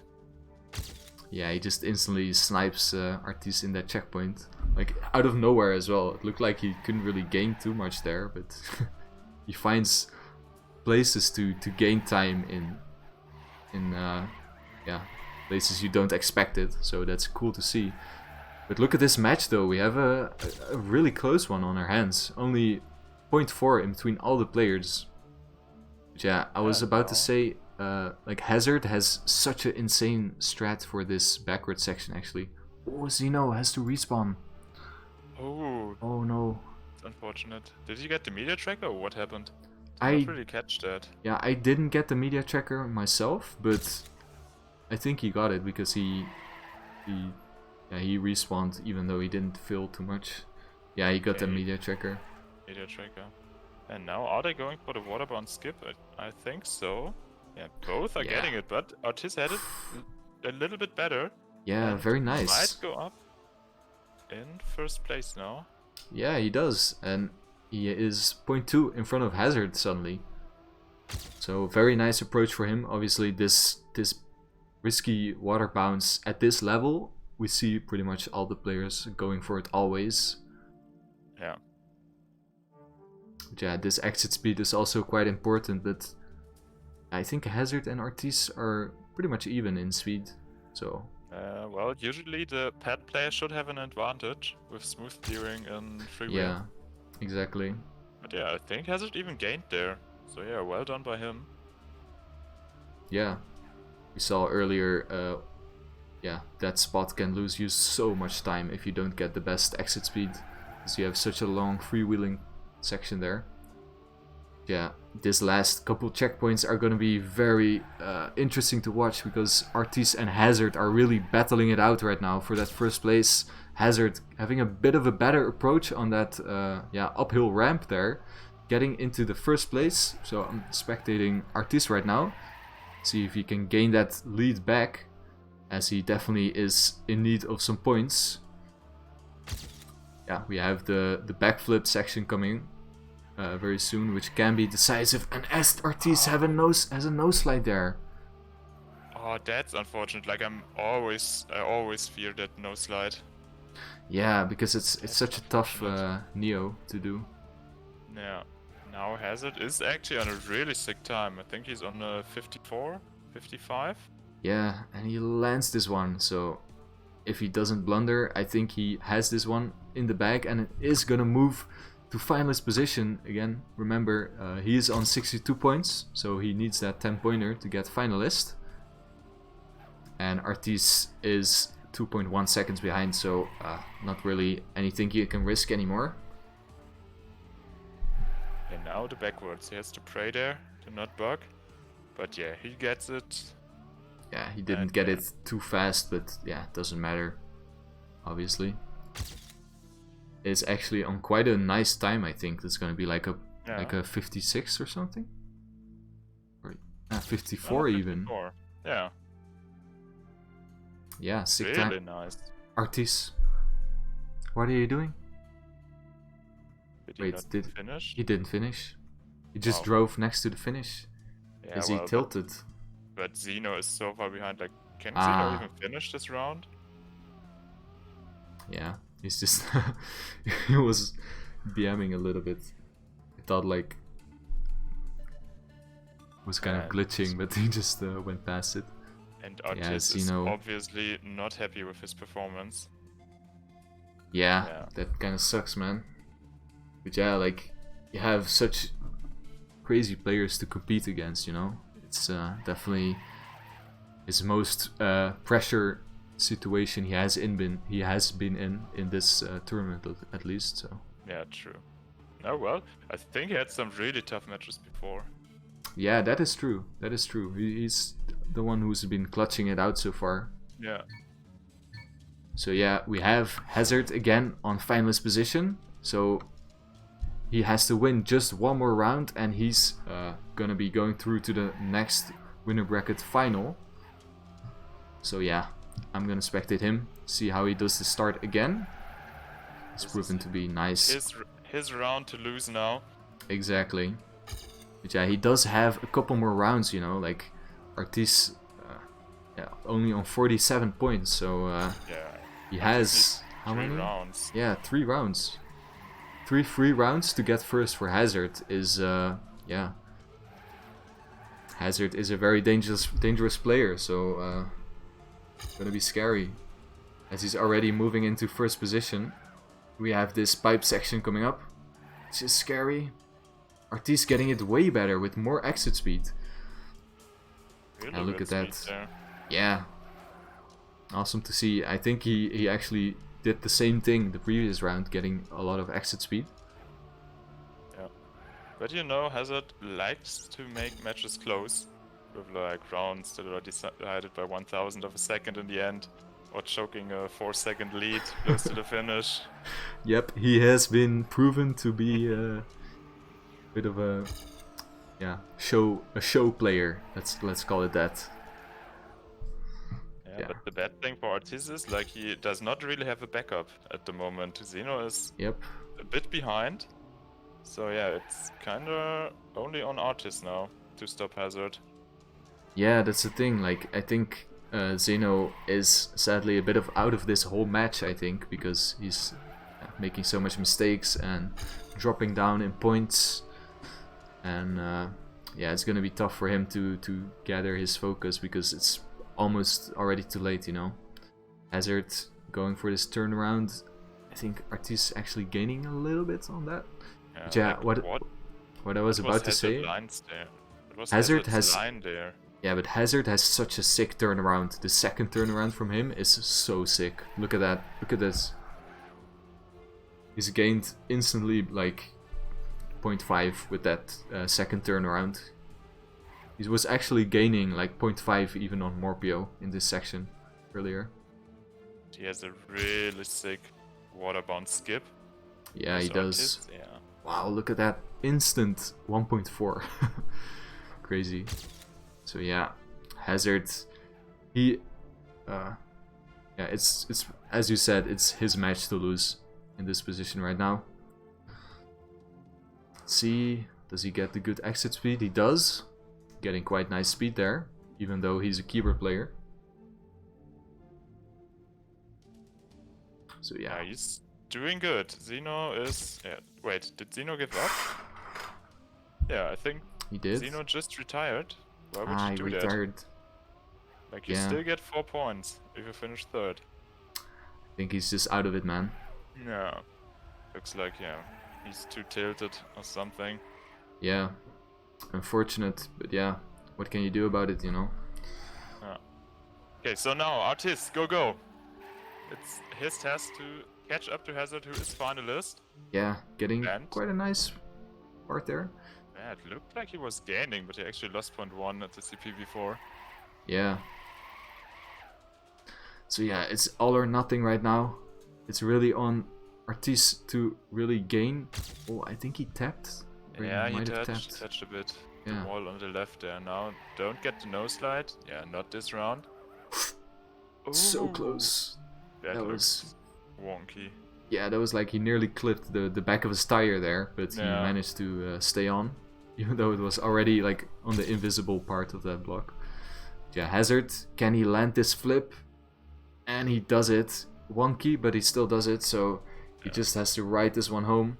Yeah, he just instantly snipes Artisse in that checkpoint. Like, out of nowhere as well. It looked like he couldn't really gain too much there, but he finds places to gain time in places you don't expect it. So that's cool to see. But look at this match though. We have a really close one on our hands. Only 0.4 in between all the players. But yeah, I was about to say, like Hazard has such an insane strat for this backward section actually. Oh, Xeno has to respawn. Oh no. It's unfortunate. Did you get the media tracker or what happened? I didn't really catch that. Yeah, I didn't get the media tracker myself, but I think he got it because he respawned even though he didn't feel too much. Yeah, he got the media tracker. Media tracker. And now are they going for the waterbound skip? I think so. Yeah, both are getting it, but Artisse had it a little bit better. Yeah, very nice. Might go up in first place now. Yeah, he does, and he is 0.2 in front of Hazard suddenly. So very nice approach for him. Obviously, this risky water bounce at this level, we see pretty much all the players going for it always. Yeah. But yeah, this exit speed is also quite important, but I think Hazard and Artisse are pretty much even in speed. So. Well, usually the pad player should have an advantage with smooth steering and freeway. Yeah, exactly. But yeah, I think Hazard even gained there. So yeah, well done by him. Yeah, we saw earlier, that spot can lose you so much time if you don't get the best exit speed. Because you have such a long freewheeling section there. Yeah, this last couple checkpoints are going to be very interesting to watch because Artisse and Hazard are really battling it out right now for that first place. Hazard having a bit of a better approach on that uphill ramp there, getting into the first place. So I'm spectating Artisse right now, see if he can gain that lead back, as he definitely is in need of some points. Yeah, we have the backflip section coming very soon, which can be decisive. And Artisse has a nose slide there. Oh, that's unfortunate. Like I always fear that nose slide. Yeah, because it's such a tough Neo to do. Yeah. Now Hazard is actually on a really sick time. I think he's on a 54, 55. Yeah, and he lands this one. So if he doesn't blunder, I think he has this one in the bag, and it is gonna move to finalist position again. Remember, he is on 62 points, so he needs that 10-pointer to get finalist. And Artisse is 2.1 seconds behind, so not really anything you can risk anymore. And now the backwards. He has to pray there to not bug. But yeah, he gets it. Yeah, he didn't get it too fast, but yeah, it doesn't matter, obviously. It's actually on quite a nice time, I think. It's gonna be like a 56 or something? Or 54 even. 54. Yeah. Yeah, sick really time. Really nice. Artisse, what are you doing? Did he not finish? He didn't finish. He just Wow. drove next to the finish Yeah, as he well, tilted. but Xeno is so far behind. Like, can Ah. Xeno even finish this round? Yeah, he's just he was BMing a little bit. I thought like was kind of And- glitching, but he just went past it. And Yeah, Artisse is Xeno. obviously not happy with his performance. Yeah, Yeah. that kind of sucks, man. But yeah, like you have such crazy players to compete against, you know. It's definitely his most pressure situation he has been in this tournament at least. So Yeah, true. Oh well, I think he had some really tough matches before. yeah, that is true. That is true. He's the one who's been clutching it out so far. Yeah. So yeah, we have Hazard again on finalist position. So he has to win just one more round, and he's gonna be going through to the next winner bracket final. So yeah, I'm gonna spectate him, see how he does the start again. It's proven to be nice. His round to lose now. Exactly. But yeah, he does have a couple more rounds, you know, like Artisse, yeah, only on 47 points, so Yeah. he Artisse has how three many? rounds. Yeah, 3 rounds. 3 free rounds to get first for Hazard is, yeah. Hazard is a very dangerous player, so gonna be scary. As he's already moving into first position. We have this pipe section coming up. It's just scary. Artisse getting it way better with more exit speed. Really Now look good at that. speed there. Yeah. Awesome to see. I think he actually did the same thing the previous round, getting a lot of exit speed. Yeah. But you know, Hazard likes to make matches close. With like rounds that are decided by 1,000 of a second in the end. Or choking a 4-second lead close to the finish. Yep, he has been proven to be a bit of a show player. Let's call it that. Yeah, Yeah. but the bad thing for Artisse is like he does not really have a backup at the moment. Xeno is Yep. a bit behind. So yeah, it's kinda only on Artisse now to stop Hazard. Yeah, that's the thing. Like I think Xeno is sadly a bit out of this whole match, I think, because he's making so much mistakes and dropping down in points. And yeah, it's gonna be tough for him to gather his focus because it's almost already too late, you know. Hazard going for this turnaround. I think Artisse actually gaining a little bit on that. Yeah, like, what I was about to say. Lines there? It was Hazard Hazard's has- line there. Yeah, but Hazard has such a sick turnaround. The second turnaround from him is so sick. Look at that. Look at this. He's gained instantly like 0.5 with that second turnaround. He was actually gaining like 0.5 even on Morhpeo in this section earlier. He has a really sick waterbound skip. Yeah, he So does. Artisse, yeah. Wow, look at that instant 1.4. Crazy. So yeah, Hazard, he, yeah, it's as you said, it's his match to lose in this position right now. Let's see, does he get the good exit speed? He does, getting quite nice speed there, even though he's a keyboard player. So yeah, Yeah, he's doing good. Xeno is... Yeah, wait, did Xeno give up? Yeah, I think he did. Xeno just retired. Why would Ah, you he do retired. that? Like, you Yeah. still get 4 points if you finish third. I think he's just out of it, man. Yeah. Looks like, yeah, he's too tilted or something. Yeah, unfortunate, but yeah, what can you do about it, you know? Okay, so now, Artisse, go! It's his task to catch up to Hazard, who is finalist. Yeah, getting And? quite a nice part there. Yeah, it looked like he was gaining, but he actually lost 0.1 at the CP before. Yeah. So yeah, it's all or nothing right now. It's really on Artisse to really gain. Oh, I think he tapped. Or Yeah, he might have touched a bit. Yeah. The wall on the left there. Now, don't get the nose slide. Yeah, not this round. So Ooh, close. That, That looks wonky. Yeah, that was like he nearly clipped the back of his tire there, but he Yeah. managed to stay on. even though it was already like on the invisible part of that block. Yeah, Hazard, can he land this flip? And he does it. Wonky, but he still does it, so he just has to ride this one home.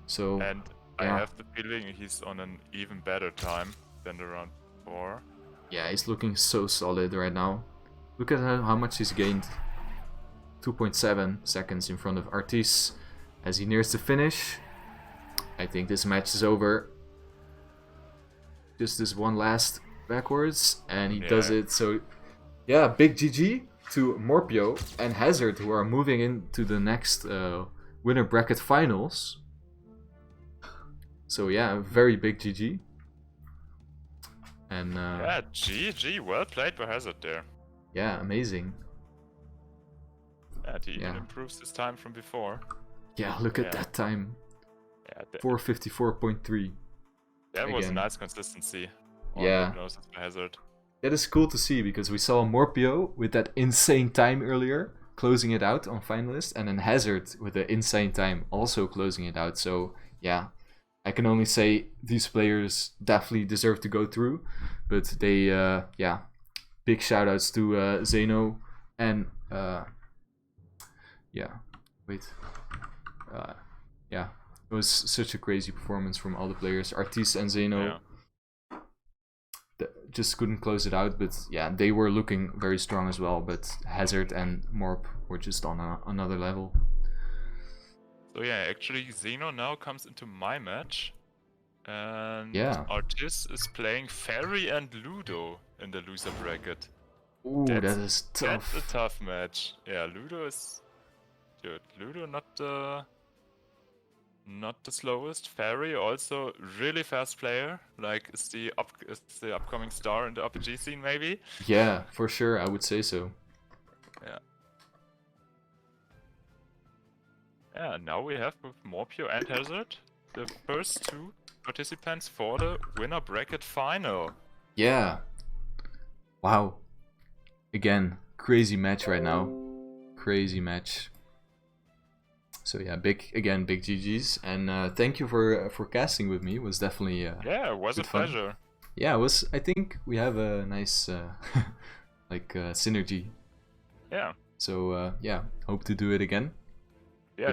So, And I yeah. have the feeling he's on an even better time than the round 4. Yeah, he's looking so solid right now. Look at how much he's gained. 2.7 seconds in front of Artisse as he nears the finish. I think this match is over. Just this one last backwards, and he does it. So, yeah, big GG to Morhpeo and Hazard, who are moving into the next winner bracket finals. So yeah, very big GG. And yeah, GG, well played by Hazard there. Yeah, amazing. And he even improves his time from before. Yeah, look at that time. Yeah, 4:54.3. That was a nice consistency. Yeah. Hazard. That is cool to see, because we saw Morhpeo with that insane time earlier, closing it out on finalist, and then Hazard with the insane time also closing it out. So yeah, I can only say these players definitely deserve to go through, but they yeah, big shout outs to Xeno and yeah, yeah, it was such a crazy performance from all the players. Artisse and Xeno just couldn't close it out, but yeah, they were looking very strong as well, but Hazard and Morp were just on another level. So yeah, actually Xeno now comes into my match, and Artisse is playing Fairy and Ludo in the loser bracket. Ooh, that is tough. That's a tough match. Yeah, Ludo is good. Ludo not the slowest. Fairy also really fast player. Like is the upcoming star in the RPG scene maybe. Yeah, for sure, I would say so. Yeah. Yeah, now we have with Morhpeo and Hazard the first two participants for the winner bracket final. Yeah. Wow. Again, crazy match right now. Crazy match. So yeah, big GGs, and thank you for casting with me. It was definitely yeah, it was a pleasure. Yeah, it was. I think we have a nice like synergy. Yeah. So yeah, hope to do it again. Yeah,